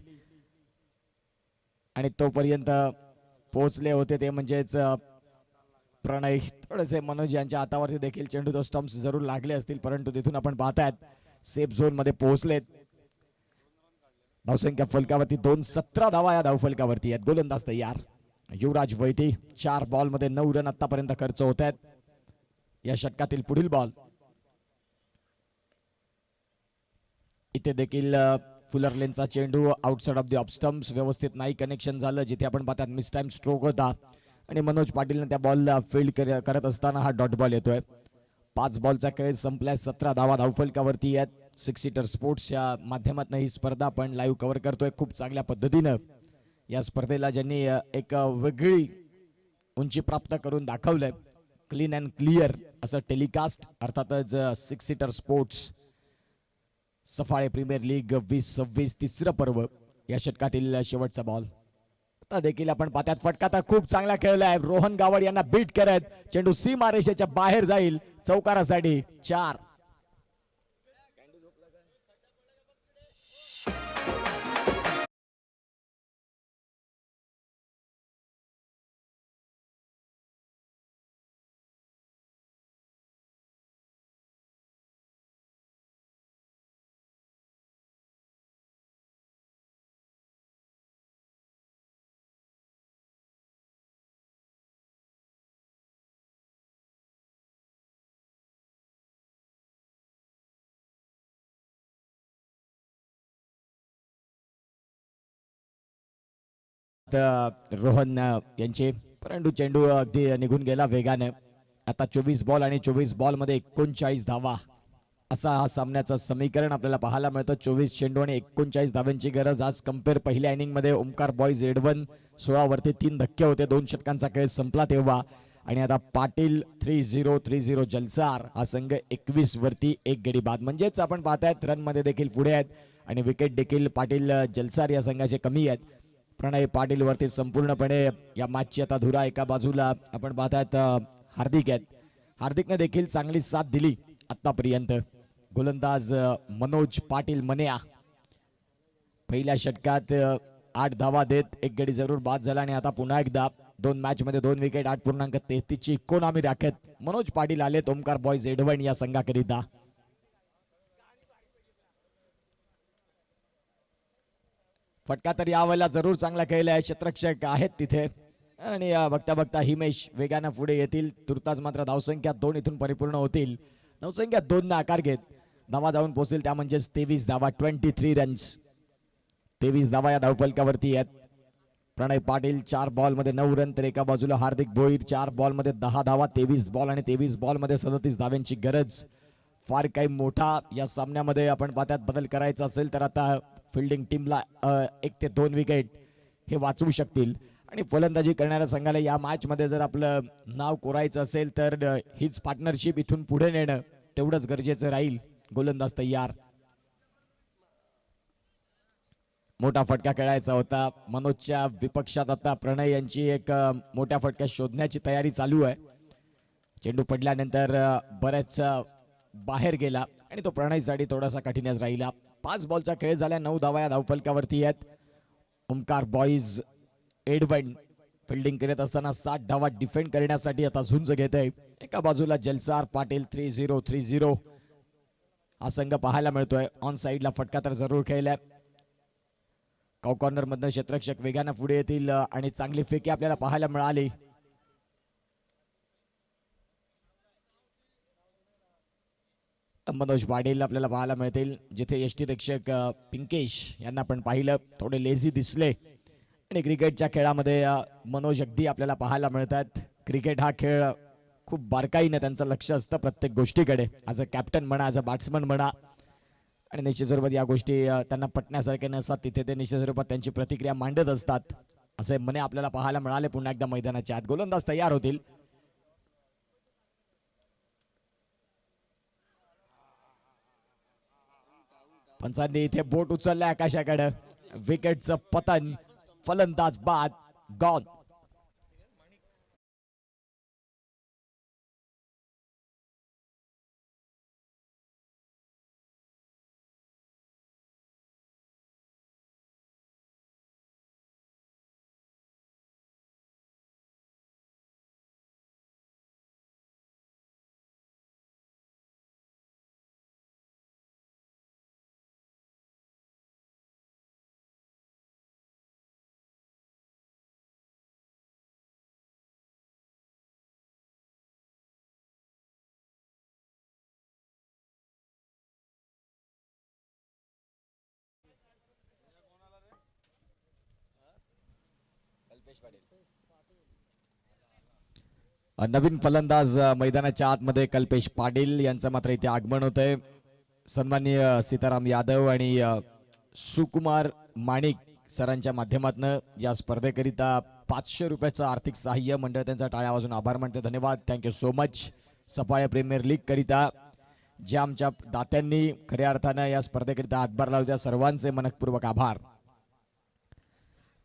आणि तोपर्यंत पोहोचले होते ते म्हणजेच प्रणय. थोडेसे मनोज यांच्या हातावरती देखील चेंडू स्टंप्स जरूर लागले असतील परंतु तिथून आपण पाहतायत सेफ झोन मध्ये पोहोचलेत. धावसंख्या फलकावरती 17 धावा या धावफलकावरती आहेत. गोलंदाज तयार. युवराज वैती 4 बॉलमध्ये 9 रन आतापर्यंत खर्च होत आहेत. या षटकातील पुढील बॉल. इथे देखील फुलर लेनचा चेंडू outside of the of stumps. व्यवस्थित नाही कनेक्शन झालं. जिथे आपण पाहतात मिस टाइम स्ट्रोक होता आणि मनोज पाटीलने त्या बॉलला फील्ड करत असताना हा डॉट बॉल येतोय. 5 बॉलचा खेळ संपल्यास 17 धावा धावफलकावरती आहेत. 6 सीटर स्पोर्ट्सच्या माध्यमातून ही स्पर्धा आपण लाईव्ह कव्हर करतोय खूप चांगल्या पद्धतीनं. या स्पर्धेला ज्यांनी एक वेगळी उंची प्राप्त करून दाखवलंय, क्लीन अँड क्लिअर असं टेलिकास्ट, अर्थातच 6 seater sports Saphale premier league 2026 तिसरं पर्व. या षटकातील शेवटचा बॉल आता देखील आपण पाहतात. फटका तर खूप चांगला खेळलाय रोहन गावड यांना बीट करत. चेंडू सीमारेषेच्या बाहेर जाईल चौकारासाठी 4. रोहन यांचे परंतु चेंडू अगदी निघून गेला वेगाने. आता 24 बॉल आणि 24 बॉल मध्ये 39 धावा असा हा सामन्याचं समीकरण आपल्याला पाहायला मिळतं. 24 चेंडू आणि 39 धाव्यांची गरज. आज कम्पेअर पहिल्या इनिंग मध्ये ओमकार बॉयज एडवन 16 वरती 3 धक्के होते. 2 षटकांचा खेळ संपला तेव्हा. आणि आता पाटील 30-30 जलसार हा संघ 21 वरती 1 गडी बाद. म्हणजेच आपण पाहतायत रन मध्ये देखील पुढे आहेत आणि विकेट देखील पाटील जलसार या संघाचे कमी आहेत. प्रणय पाटील वरती संपूर्णपणे या मॅचची आता धुरा. एका बाजूला आपण पाहतायत हार्दिक आहेत. हार्दिकने देखील चांगली साथ दिली आतापर्यंत. गोलंदाज मनोज पाटील मन्या पहिल्या षटकात 8 धावा देत 1 गडी जरूर बाद झाला आणि आता पुन्हा एकदा 2 मॅच मध्ये 2 विकेट 8.33 ची इकॉनॉमी राखत मनोज पाटील आलेत ओमकार बॉयज एडवन या संघाकरिता. फटका तर यावेळेला जरूर चांगला खेळलाय. क्षेत्ररक्षक आहेत तिथे आणि बघता बघता हिमेश वेगानं पुढे येतील. तुर्तास मात्र धावसंख्या 2 इथून परिपूर्ण होतील. धावसंख्या 2 ने आकार घेत धावा जाऊन पोहोचतील त्या म्हणजेच 23 धावा. 23 रन्स 23 धावा या धावफलकावरती आहेत. प्रणय पाटील 4 बॉल मध्ये 9 रन तर एका बाजूला हार्दिक भोईर 4 बॉल मध्ये 10 धावा. 23 बॉल आणि 23 बॉल मध्ये 37 धाव्यांची गरज. फार काही मोठा या सामन्यामध्ये आपण पाहतात बदल करायचा असेल तर आता फिल्डिंग टीमला 1 ते 2 विकेट हे वाचवू शकतील. आणि फलंदाजी करणाऱ्या संघाला या मॅच मध्ये जर आपलं नाव कोरायचं असेल तर हीच पार्टनरशिप इथून पुढे नेणं तेवढंच गरजेचं राहील. गोलंदाज तयार. मोठा फटका खेळायचा होता. मनोजच्या विपक्षात आता प्रणय यांची एक मोठ्या फटक्यात शोधण्याची तयारी चालू आहे. चेंडू पडल्यानंतर बऱ्याच बाहेर गेला आणि तो प्रणयसाठी थोडासा कठीणच राहिला. 5 बॉलचा खेळ झाला. 9 धावा या धावफलकावरती आहेत. ओमकार बॉयज एडवन फिल्डिंग करत असताना 7 धावा डिफेंड करण्यासाठी आता झुंज घेत आहे. एका बाजूला जलसार पाटील 30-30 हा संघ पाहायला मिळतोय. ऑन साइडला फटका तर जरूर खेळलाय. काउ कॉर्नर मधनं क्षेत्ररक्षक वेगानं पुढे येतील आणि चांगली फेकी आपल्याला पाहायला मिळाली. मनोज पाटील आपल्याला पाहायला मिळतील. जिथे यष्टीरक्षक पिंकेश यांना आपण पाहिलं थोडे लेझी दिसले. आणि क्रिकेटच्या खेळामध्ये मनोज अगदी आपल्याला पाहायला मिळतात. क्रिकेट हा खेळ खूप बारकाईने त्यांचं लक्ष असतं प्रत्येक गोष्टीकडे. ॲज अ कॅप्टन म्हणा, ॲज अ बॅट्समन म्हणा. आणि निश्चित स्वरूपात या गोष्टी त्यांना पटण्यासारख्या नसतात. तिथे ते निश्चित स्वरूपात त्यांची प्रतिक्रिया मांडत असतात. असे मने आपल्याला पाहायला मिळाले पुन्हा एकदा मैदानाच्या आत. गोलंदाज तयार होतील. पंचांनी इथे बोट उचललाय आकाशाकडे. विकेटचं पतन. फलंदाज बाद. गॉन. नवीन फलंदाज मैदानाच्या आतमध्ये कल्पेश पाटील यांचं मात्र इथे आगमन होत आहे. सन्माननीय सीताराम यादव आणि सुकुमार माणिक सरांच्या माध्यमातून या स्पर्धेकरिता 500 रुपयाचं आर्थिक सहाय्य मंडळ त्यांचा टाळ्या वाजून आभार मानते. धन्यवाद, thank you so much. Saphale premier league करिता ज्या आमच्या दात्यांनी खऱ्या अर्थानं या स्पर्धेकरिता हातभार लावला त्या सर्वांचे मनपूर्वक आभार.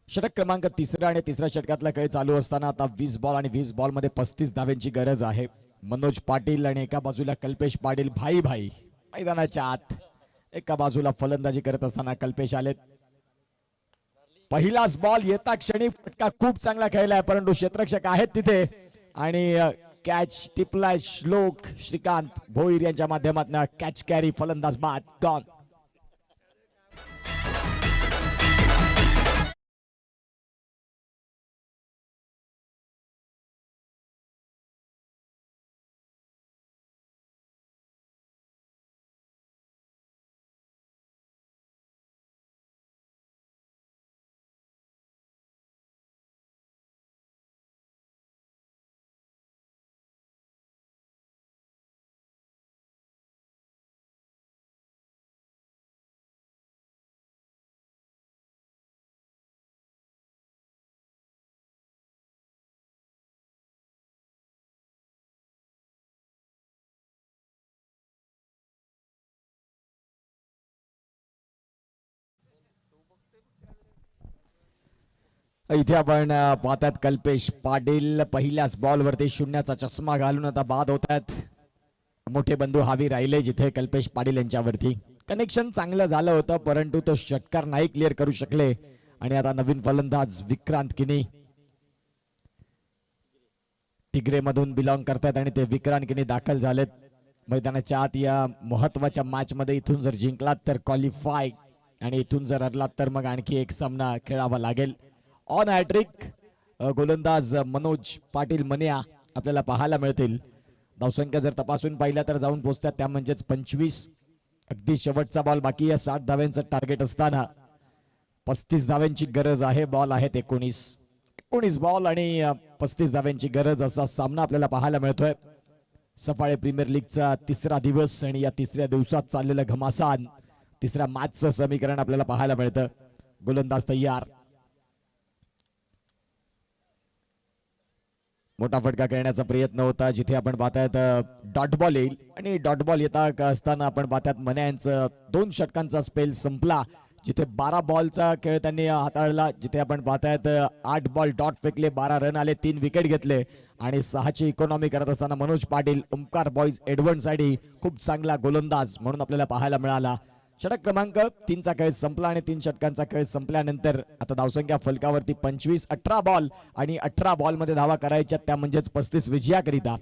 षटक क्रमांक 3 आणि 3ऱ्या षटकातला खेळ चालू असताना आता 20 बॉल आणि 20 बॉल मध्ये 35 धाव्यांची गरज आहे. मनोज पाटील आणि एका बाजूला कल्पेश पाटील भाई भाई मैदानाच्या आत. एका बाजूला फलंदाजी करत असताना कल्पेश आलेत. पहिलाच बॉल येता क्षणी फटका खूप चांगला खेळलाय, परंतु क्षेत्ररक्षक आहेत तिथे आणि कॅच टिपलाय. श्लोक श्रीकांत भोईर यांच्या माध्यमातून कॅच कॅरी, फलंदाज बाद, गॉन. इथे आपण पाहतात कल्पेश पाटील पहिल्याच बॉल वरती शून्याचा चष्मा घालून आता बाद होत आहेत. मोठे बंधू हावी राहिले जिथे कल्पेश पाटील यांच्यावरती. कनेक्शन चांगलं झालं होतं, परंतु तो षटकार नाही क्लिअर करू शकले. आणि आता नवीन फलंदाज विक्रांत किनी तिगरे मधून बिलॉंग करतात आणि ते विक्रांत किनी दाखल झालेत मैदानाच्या आत. या महत्वाच्या मॅच मध्ये इथून जर जिंकलात तर क्वालिफाय आणि इथून जर हरलात तर मग आणखी एक सामना खेळावा लागेल. ऑन हॅट्रिक गोलंदाज मनोज पाटील मन्या आपल्याला पाहायला मिळतील. धावसंख्या जर तपासून पाहिल्या तर जाऊन पोहोचतात त्या म्हणजेच 25. अगदी शेवटचा बॉल बाकी आहे. 60 धाव्यांचं टार्गेट असताना 35 धाव्यांची गरज आहे. बॉल आहेत 19 बॉल आणि 35 धाव्यांची गरज असा सामना आपल्याला पाहायला मिळतोय. सफाळे प्रीमियर लीगचा 3रा दिवस आणि या 3ऱ्या दिवसात चाललेलं घमासान 3ऱ्या मॅचचं समीकरण आपल्याला पाहायला मिळतं. गोलंदाज तयार. मोठा फटका खेळण्याचा प्रयत्न होता जिथे आपण पाहतायत डॉट बॉल येईल आणि डॉट बॉल येता असताना आपण पाहतायत मन्या यांचं 2 षटकांचा स्पेल संपला जिथे 12 बॉलचा खेळ त्यांनी हाताळला. जिथे आपण पाहतायत 8 बॉल डॉट फेकले, 12 रन आले, 3 विकेट घेतले आणि 6ची इकॉनॉमी करत असताना मनोज पाटील ओमकार बॉईज एडव्हन साठी खूप चांगला गोलंदाज म्हणून आपल्याला पाहायला मिळाला. षटक क्रमांक 3चा खेळ संपला आणि 3 षटकांचा खेळ संपल्यानंतर आता धावसंख्या फलकावरती 25. 18 बॉल आणि 18 बॉल मध्ये धावा करायच्या त्या म्हणजेच 35 विजयाकरिता.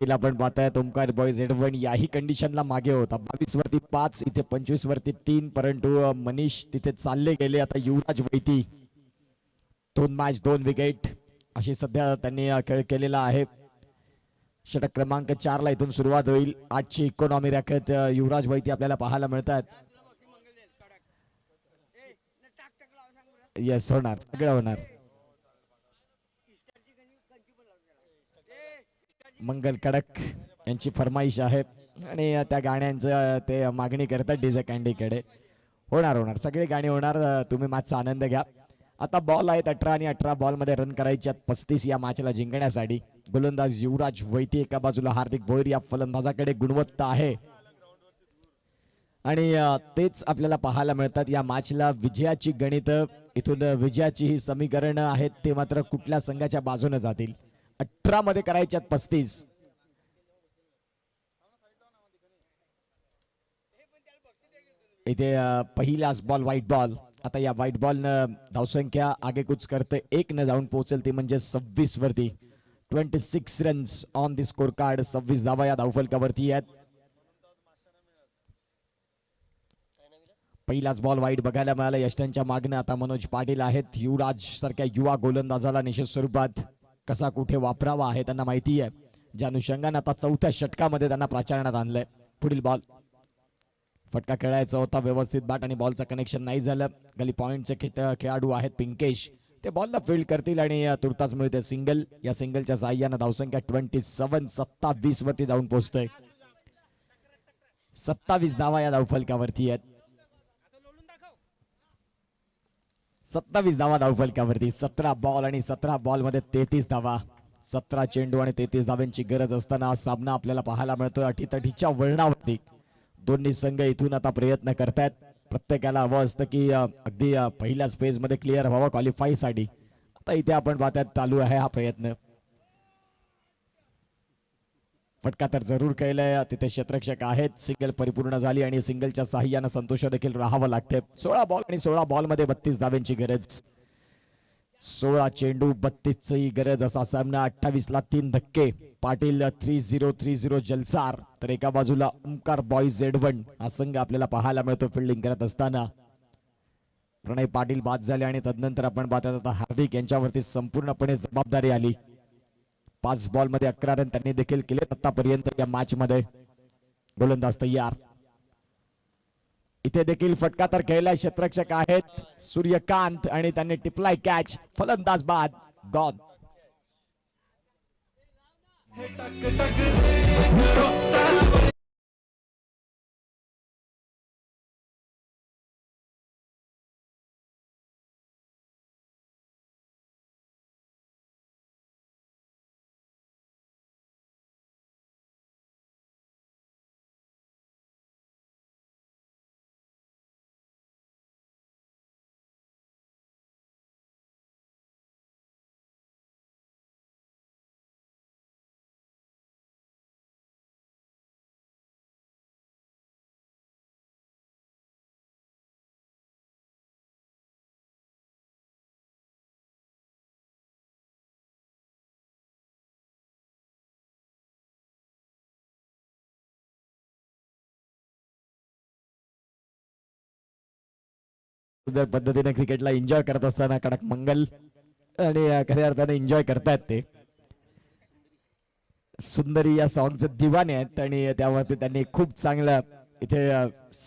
आपण पाहतायत ओमकार बॉईज एडव्हन याही कंडिशनला मागे होता. 22 वरती 5, इथे 25 वरती 3, परंतु मनीष तिथे चालले गेले. आता युवराज वैती 2 मॅच 2 विकेट अशी सध्या त्यांनी खेळ केलेला आहे. षटक क्रमांक 4 ला इथून सुरुवात होईल. 8ची इकॉनॉमी रॅकेट युवराज वैती आपल्याला पाहायला मिळतात. येस, होणार, सगळं होणार. मंगल कडक यांची फरमाईश आहे आणि त्या गाण्यांचं ते मागणी करतात डीजे कॅन्डीकडे. होणार, सगळी गाणी होणार. तुम्ही मॅचचा आनंद घ्या. आता बॉल आहेत 18 आणि 18 बॉल मध्ये रन करायचे आहेत 35 या मॅचला जिंकण्यासाठी. गोलंदाज युवराज वैती एका बाजूला, हार्दिक भोईर या फलंदाजाकडे गुणवत्ता आहे आणि तेच आपल्याला पाहायला मिळतात या मॅचला. विजयाची गणित इथून विजयाची ही समीकरण आहेत ते मात्र कुठल्या संघाच्या बाजूने जातील. 18 मध्ये करायच्यात 35. इथे पहिलाच बॉल व्हाईट बॉल. आता या व्हाईट बॉल न धावसंख्या आगेकूच करते 1 न जाऊन पोहोचेल ती म्हणजे 26 वरती. 26 runs on the score card. 26 धावा या धावफलकावरती आहेत. पहिलाच बॉल वाईट बघायला मिळाला यष्टांच्या मागणं. आता मनोज पाटील आहेत. युवराज सारख्या युवा गोलंदाजाला निश्चित स्वरूपात कसा कुठे वापरावा आहे त्यांना माहिती आहे. ज्या अनुषंगाने आता 4थ्या षटकामध्ये त्यांना प्राचारणात आणलंय. पुढील बॉल फटका खेळायचा होता, व्यवस्थित बॅट आणि बॉलचं कनेक्शन नाही झालं. गली पॉइंटचे खेळाडू आहेत पिंकेश, ते बॉलला फील्ड करतील आणि तुर्तास मिळते सिंगल. या सिंगलच्या साह्यानं धावसंख्या 27 वरती जाऊन पोहोचतोय. 27 धावा या धावफलकावरती आहेत. 27 धावा धावफलकावरती. 17 बॉल आणि 17 बॉल मध्ये 33 धावा. 17 चेंडू आणि 33 धाव्यांची गरज असताना हा सामना आपल्याला पाहायला मिळतोय अटीतटीच्या वळणावरती. दोन्ही संघ इथून आता प्रयत्न करतायत. प्रत्येकाला हवं असतं की अगदी पहिल्याच फेज मध्ये क्लिअर व्हावं क्वालिफाय साठी. आता इथे आपण पाहतात चालू आहे हा प्रयत्न. फटका तर जरूर केलाय. तिथे क्षेत्ररक्षक आहेत. सिंगल परिपूर्ण झाली आणि सिंगलच्या साह्यानं संतोष देखील राहावं लागते. 16 बॉल आणि 16 बॉल मध्ये 32 धाव्यांची गरज. 16 चेंडू 32 ची गरज असा सामना. 28 ला 3 धक्के. पाटील 30-30 जलसार, तर एका बाजूला ओमकार बॉईज Z1 हा संघ आपल्याला पाहायला मिळतो फिल्डिंग करत असताना. प्रणय पाटील बाद झाले आणि तदनंतर आपण पाहतात आता हार्दिक यांच्यावरती संपूर्णपणे जबाबदारी आली. 5 बॉल मध्ये 11 रन त्यांनी देखील केले आतापर्यंत या मॅच मध्ये. गोलंदाज तयार. इथे देखील फटका तर खेळलाय. क्षेत्ररक्षक आहेत सूर्यकांत आणि त्यांनी टिपलाय कॅच. फलंदाज बाद. गॉन. सुंदर पद्धतीने क्रिकेटला एन्जॉय करत असताना कडक मंगल आणि खऱ्या अर्थाने एन्जॉय करतायत ते. सुंदरी या सॉंगचे दिवाने आहेत आणि त्यावरती त्यांनी खूप चांगलं इथे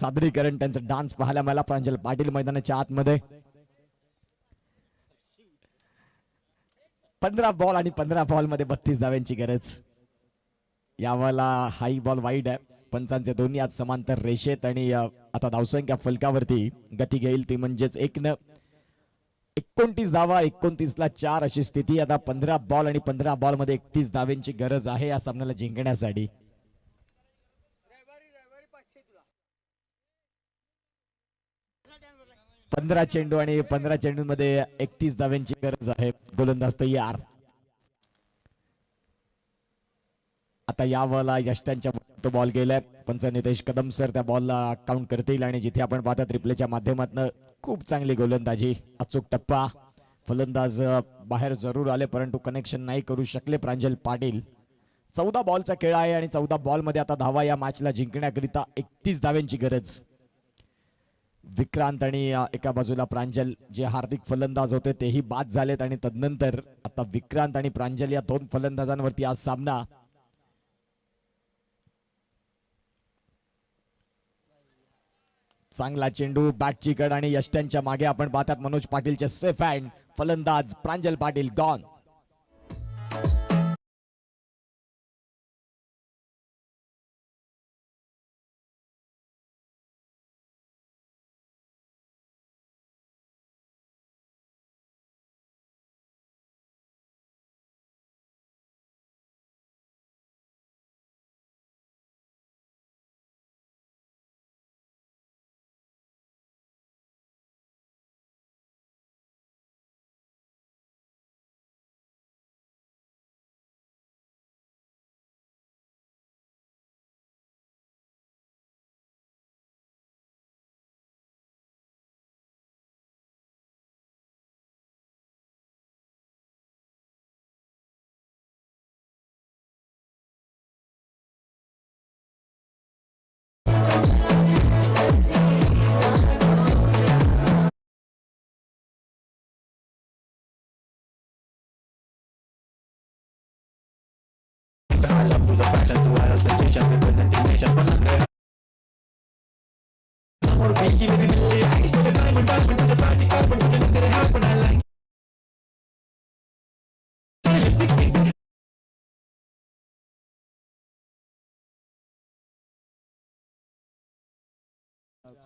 सादरीकरण त्यांचं डान्स पाहायला मला. प्रांजल पाटील मैदानाच्या आतमध्ये. 15 बॉल आणि 15 बॉल मध्ये 32 धाव्यांची गरज. यावाला हाई बॉल वाईड आहे. पंचांचे दोन्ही आज समांतर रेषेत आणि आता धावसंख्या फलकावरती गती घेईल ती म्हणजेच 29 धावा. 29 ला 4 अशी स्थिती. आता 15 बॉल आणि 15 बॉल मध्ये 31 धाव्यांची गरज आहे या सामन्याला जिंकण्यासाठी. पंधरा चेंडू आणि 15 चेंडू मध्ये 31 धाव्यांची गरज आहे. गोलंदाज तयार. आता यावला यष्टांच्या तो बॉल गेलाय. पंच नितेश कदम सर त्या बॉलला काउंट करतील आणि जिथे आपण पाहतात रिप्लेच्या माध्यमातून खूप चांगली गोलंदाजी. अचूक टप्पा. फलंदाज बाहेर जरूर आले परंतु कनेक्शन नाही करू शकले प्रांजल पाटील. 14 बॉलचा खेळ आहे आणि 14 बॉल मध्ये आता धावा या मॅचला जिंकण्याकरिता 31 धाव्यांची गरज. विक्रांत आणि एका बाजूला प्रांजल जे हार्दिक फलंदाज होते तेही बाद झालेत आणि तदनंतर आता विक्रांत आणि प्रांजल या दोन फलंदाजांवरती आज सामना. चांगला चेंडू बॅटची कड आणि यष्ट्यांच्या मागे आपण पाहतात मनोज पाटीलचे सेफ हँड. फलंदाज Pranjal Patil gone.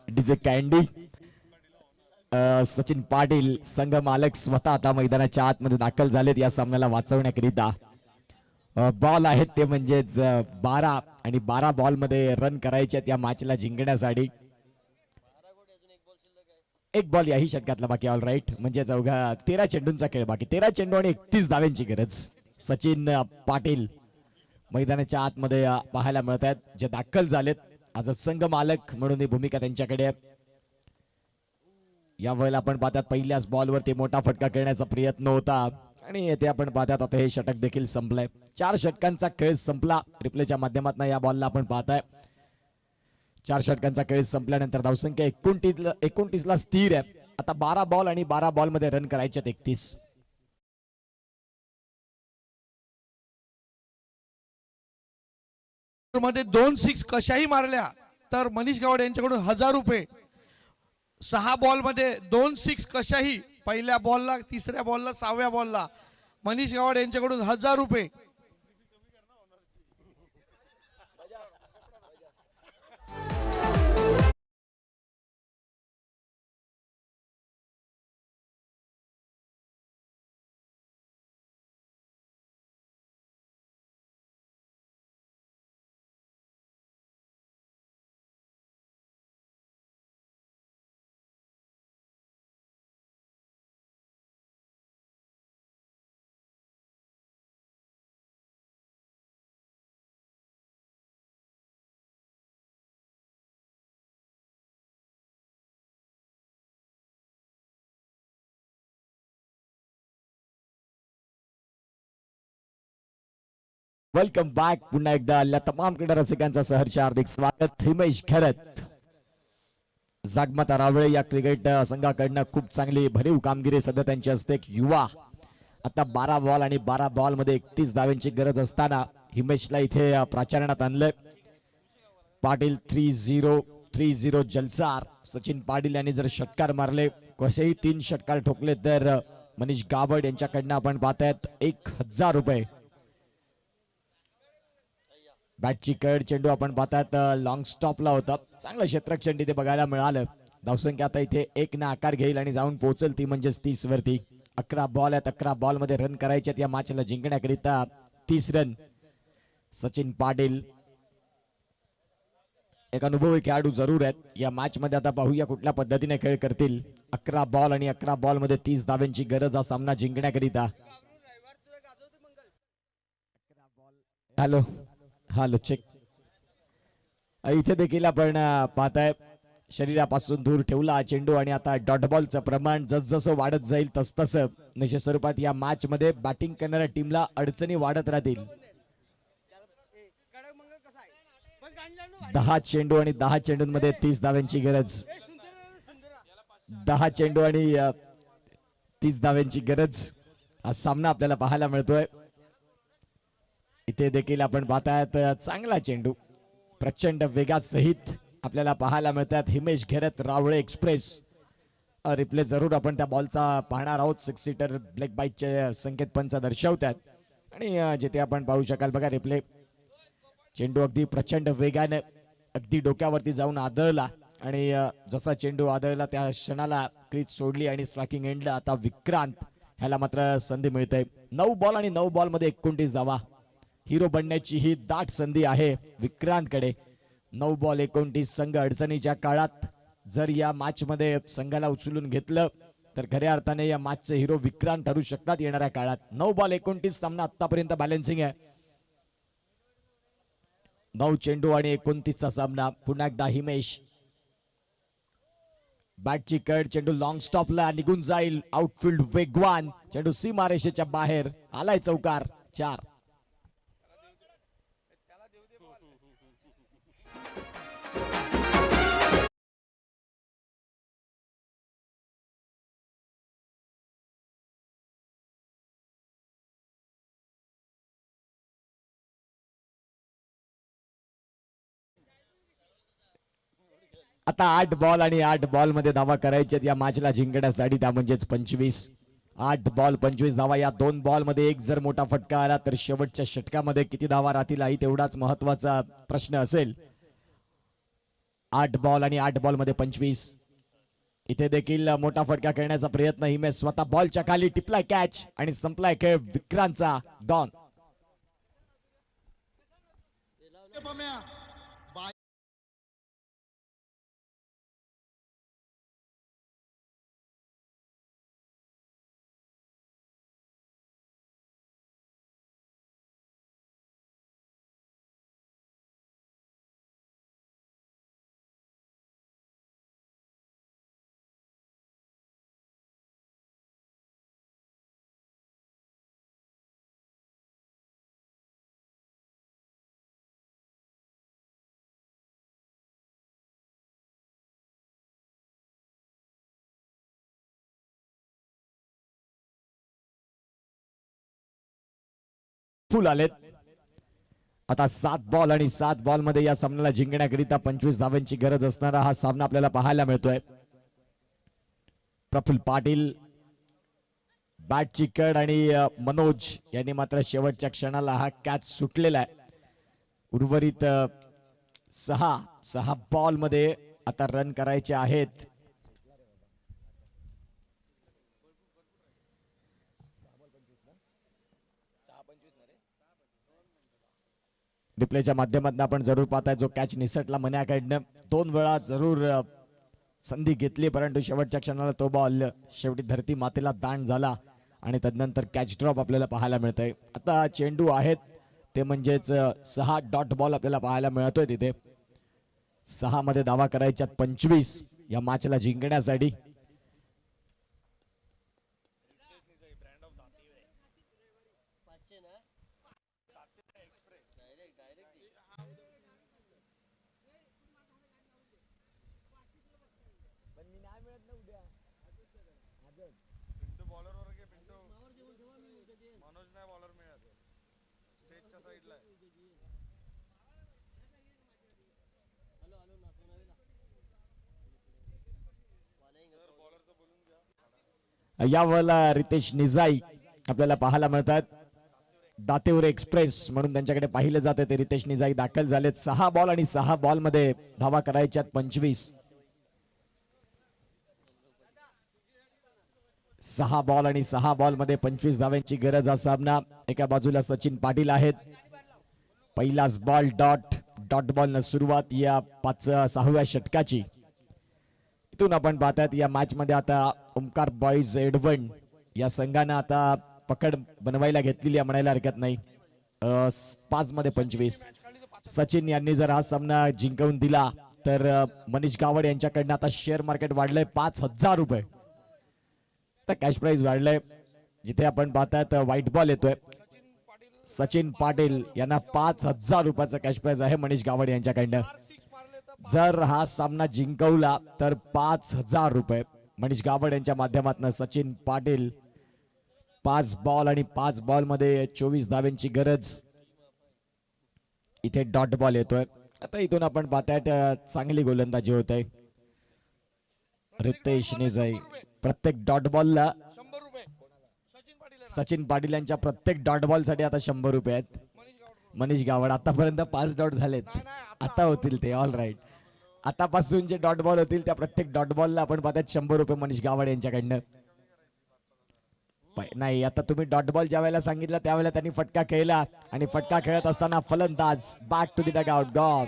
DJ Candy. Sachin Patil संघ मालक स्वतः आता मैदानाच्या आतमध्ये दाखल झालेत या सामन्याला वाचवण्याकरिता. बॉल आहेत ते म्हणजेच 12 आणि 12 बॉल मध्ये रन करायचे आहेत या मॅचला जिंकण्यासाठी. एक बॉल याही षटकातला बाकी. ऑल राईट, म्हणजे अवघा 13 चेंडूंचा खेळ बाकी. 13 चेंडू आणि 31 धाव्यांची गरज. सचिन पाटील मैदानाच्या आतमध्ये पाहायला मिळत आहेत जे दाखल झालेत आज संघ मालक म्हणून ही भूमिका त्यांच्याकडे. या वेळेला आपण पाहतात पहिल्याच बॉलवरती मोठा फटका खेळण्याचा प्रयत्न होता आणि येथे आपण पाहतात आता हे षटक देखील संपलंय. 4 षटकांचा खेळ संपला. रिप्लेच्या माध्यमातून या बॉलला आपण पाहताय 4 षटकांचा खेळ संपल्यानंतर धावसंख्या 29 ला स्थिर आहे. आता 12 बॉल आणि 12 बॉल मध्ये रन करायचे 31. मध्ये 2 6 कशाही मारल्या तर मनीष गावडे यांच्याकडून 1000 रुपये. 6 बॉल मध्ये 2 6 कशाही, पहिल्या बॉलला, तिसऱ्या बॉलला, 6व्या बॉलला मनीष गावडे यांच्याकडून 1000 रुपये. Welcome back. पुन्हा एकदा आपल्या तमाम क्रीडा रसिकांचं सहर्ष हार्दिक स्वागत. हिमेश खरत, जागमाता रावळे या क्रिकेट संघाकडनं खूप चांगली भरीव कामगिरी सध्या त्यांची असते. युवा आता 12 बॉल आणि 12 बॉल मध्ये 31 धाव्यांची गरज असताना हिमेशला इथे प्राचारणात आणलंय. पाटील 3-0 जलसार. सचिन पाटील यांनी जर षटकार मारले, कसेही 3 षटकार ठोकले तर मनीष गावड यांच्याकडनं आपण पाहतायत 1000 रुपये. बॅटची कड चेंडू आपण पाहतात लॉंग स्टॉपला होता. चांगलं क्षेत्ररक्षण तिथे बघायला मिळालं. धावसंख्या आता इथे 1 ने आकार घेईल आणि जाऊन पोहोचेल ती म्हणजेच 30 वरती. 11 बॉल आहेत. 11 बॉल मध्ये रन करायचे या मॅचला जिंकण्याकरिता. 30 रन. सचिन पाटील एक अनुभवी खेळाडू जरूर आहेत या मॅच मध्ये. आता पाहूया कुठल्या पद्धतीने खेळ करतील. 11 बॉल आणि 11 बॉल मध्ये 30 धाव्यांची गरज हा सामना जिंकण्याकरिता. Hello check. इथे देखील आपण पाहताय शरीरापासून दूर ठेवला हा चेंडू आणि आता डॉट बॉलचं प्रमाण जसजसं वाढत जाईल तसतसं निश्चित स्वरूपात या मॅच मध्ये बॅटिंग करणाऱ्या टीमला अडचणी वाढत राहतील. 10 चेंडू आणि 10 चेंडूंमध्ये 30 धाव्यांची गरज. 10 चेंडू आणि 30 धाव्यांची गरज हा सामना आपल्याला पाहायला मिळतोय. इथे देखील आपण पाहतायत चांगला चेंडू प्रचंड वेगासहित आपल्याला पाहायला मिळतात. हिमेश घेरत रावळे एक्सप्रेस. रिप्ले जरूर आपण त्या बॉलचा पाहणार आहोत. 6 सीटर ब्लॅक बाईकचे संकेत पंच दर्शवतात आणि जिथे आपण पाहू शकाल बघा रिप्ले. चेंडू अगदी प्रचंड वेगाने अगदी डोक्यावरती जाऊन आदळला आणि जसा चेंडू आदळला त्या क्षणाला क्रीज सोडली आणि स्ट्रायकिंग एंडला आता विक्रांत ह्याला मात्र संधी मिळते. 9 बॉल आणि 9 बॉल मध्ये 29 धावा. हिरो बनण्याची ही दाट संधी आहे विक्रांतकडे. 9 बॉल 29. संघ अडचणीच्या काळात जर या मॅच मध्ये संघाला उचलून घेतलं तर खऱ्या अर्थाने या मॅचचे हिरो विक्रांत ठरू शकतात येणाऱ्या काळात. 9 बॉल 29 सामना आतापर्यंत बॅलन्सिंग आहे. 9 चेंडू आणि 29चा सामना. पुन्हा एकदा हिमेश. बॅटची कड. चेंडू लॉंग स्टॉपला निघून जाईल. आउटफील्ड वेगवान. चेंडू सीमारेषेच्या बाहेर आलाय. चौकार. 4. आता 8 बॉल आणि 8 बॉल मध्ये धावा करायचे या मॅचला जिंकण्यासाठी. त्या म्हणजेच 25. 8 बॉल 25 धावा. या 2 बॉल मध्ये एक जर मोठा फटका आला तर शेवटच्या षटकामध्ये किती धावा राहतील आई तेवढाच महत्वाचा प्रश्न असेल. 8 बॉल आणि 8 बॉल मध्ये 25. इथे देखील मोठा फटका खेळण्याचा प्रयत्न. हिमेश स्वतः बॉलच्या खाली टिपलाय कॅच आणि संपलाय खेळ. विक्रांतचा डॉन. फुल आलेत. आता 7 बॉल आणि 7 बॉल मध्ये या सामन्याला जिंकण्याकरिता 25 धावांची गरज असणारा हा सामना आपल्याला पाहायला मिळतोय. प्रफुल्ल पाटील बॅटची कड आणि मनोज यांनी मात्र शेवटच्या क्षणाला हा कॅच सुटलेला आहे. उर्वरित 6 बॉल मध्ये आता रन करायचे आहेत. रिप्लेच्या माध्यमातून आपण जरूर पाहताय जो कॅच निसटला मन्याकडनं. 2 वेळा जरूर संधी घेतली परंतु शेवटच्या क्षणाला तो बॉल शेवटी धरती मातेला दान झाला आणि तदनंतर कॅच ड्रॉप आपल्याला पाहायला मिळतंय. आता चेंडू आहेत ते म्हणजेच 6 डॉट बॉल आपल्याला पाहायला मिळतोय तिथे. 6 मध्ये धावा करायच्यात 25 या मॅचला जिंकण्यासाठी. यावेळेला रितेश निजाई आपल्याला पाहायला मिळतात. दातेवर एक्सप्रेस म्हणून त्यांच्याकडे पाहिलं जाते ते रितेश निजाई दाखल झालेत. 6 बॉल आणि 6 बॉल मध्ये धावा करायच्यात 25. 6 बॉल आणि 6 बॉल मध्ये 25 धाव्यांची गरज. हा सामना. एका बाजूला सचिन पाटील आहेत. पहिलाच बॉल डॉट बॉल न सुरुवात या 6व्या षटकाची. इथून आपण पाहतात या मॅच मध्ये आता ओमकार बॉईज एडवन या संघानं आता पकड बनवायला घेतलेली आहे म्हणायला हरकत नाही. 5 मध्ये 25. सचिन यांनी जर हा सामना जिंकवून दिला तर मनीष गावड यांच्याकडनं आता शेअर मार्केट वाढलंय 5,000 रुपये. तर कॅश प्राइस वाढलंय. जिथे आपण पाहतात व्हाईट बॉल येतोय. सचिन पाटील यांना 5,000 रुपयाचा कॅश प्राइस आहे मनीष गावड यांच्याकडनं. जर हा सामना जिंकवला तर 5,000 रुपये मनीष गावड यांच्या माध्यमातून. सचिन पाटील 5 बॉल आणि 5 बॉल मध्ये 24 धाव्यांची गरज. इथे डॉट बॉल येतोय आता इथून आपण पाहतायत चांगली गोलंदाजी होत आहे रितेश निजाई. प्रत्येक डॉट बॉलला 100 रुपये सचिन पाटील सचिन पाटील यांच्या प्रत्येक डॉट बॉल साठी आता 100 रुपये आहेत. मनीष गावड आतापर्यंत 5 डॉट झालेत, आता होतील ते. ऑल राईट, आतापासून जे डॉट बॉल होतील त्या प्रत्येक डॉट बॉलला आपण पाहतात 100 रुपये मनीष गावड यांच्याकडनं. नाही, आता तुम्ही डॉट बॉल ज्या वेळेला सांगितलं त्यावेळेला त्यांनी फटका खेळला आणि फटका खेळत असताना फलंदाज back to the dugout gone.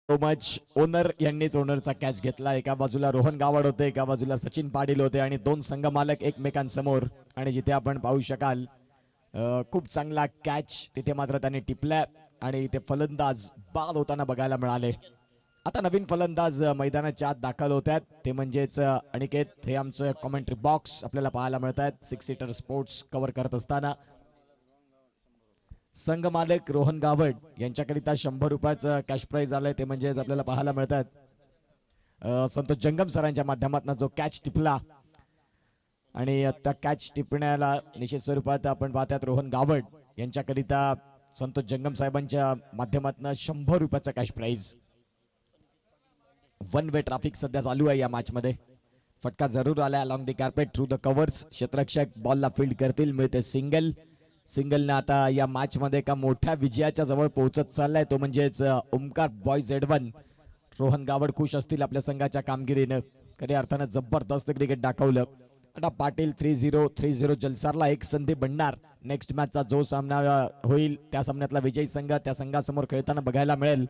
So much. Owner यांनीच ओनरचा कॅच घेतला. एका बाजूला रोहन गावड होते, एका बाजूला सचिन पाटील होते आणि दोन संघ मालक एकमेकांसमोर. आणि जिथे आपण पाहू शकाल खूप चांगला कॅच तिथे मात्र त्यांनी टिपला आणि इथे फलंदाज बाद होताना बघायला मिळाले. आता नवीन फलंदाज मैदानाच्या आत दाखल होत आहेत, ते म्हणजेच अनिकेत. हे आमचं कॉमेंट्री बॉक्स आपल्याला पाहायला मिळत आहेत 6 सीटर स्पोर्ट्स कव्हर करत असताना. संघ मालक रोहन गावड यांच्याकरिता 100 रुपयाचं कॅश प्राइज आलंय, ते म्हणजेच आपल्याला पाहायला मिळतात संतोष जंगम सरांच्या माध्यमातून जो कॅच टिपला आणि त्या कॅच टिपण्याला निश्चित स्वरूपात आपण पाहतात रोहन गावड यांच्याकरिता संतोष जंगम साहेबांच्या माध्यमातून 100 रुपयाचा कॅश प्राइज. 1 वे ट्रॅफिक सध्या चालू आहे या मॅच मध्ये. फटका जरूर आला along the carpet through the covers. क्षेत्ररक्षक बॉलला फील्ड करतील, मिळते सिंगल. सिंगलने आता या मॅच मध्ये एका मोठ्या विजयाच्या जवळ पोहोचत चाललाय, तो म्हणजेच ओमकार बॉयज Z1. रोहन गावड खुश असतील आपल्या संघाच्या कामगिरीनं. खऱ्या अर्थानं जबरदस्त क्रिकेट दाखवलं. आता पाटील 3-0 जलसारला एक संधी बनणार. नेक्स्ट मॅचचा जो सामना होईल त्या सामन्यातला विजयी संघ त्या संघासमोर खेळताना बघायला मिळेल.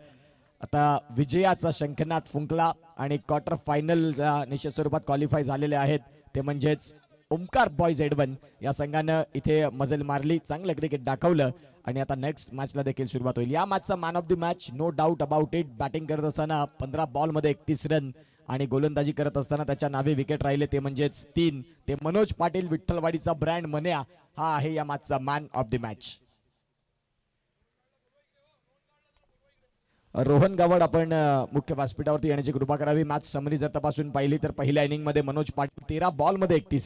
आता विजयाचा शंखनाद फुंकला आणि क्वार्टर फायनल निश्चित स्वरूपात क्वालिफाय झालेले आहेत, ते म्हणजेच ओमकार बॉयज Z1 या संघानं इथे मजल मारली, चांगलं क्रिकेट दाखवलं आणि आता नेक्स्ट मॅचला देखील सुरुवात होईल. या मॅचचा man of the match no doubt about it. Batting करत असताना 15 बॉलमध्ये 31 रन आणि गोलंदाजी करत असताना त्याच्या नावे विकेट राहिले, ते म्हणजेच 3. ते मनोज पाटील विठ्ठलवाडीचा ब्रँड मन्या हा आहे या मॅचचा man of the match. Rohan Gawad आपण मुख्य व्यासपीठावरती येण्याची कृपा करावी. मॅच समरी जर तपासून पाहिली तर पहिल्या इनिंग मध्ये मनोज पाटील 13 बॉलमध्ये 31 रन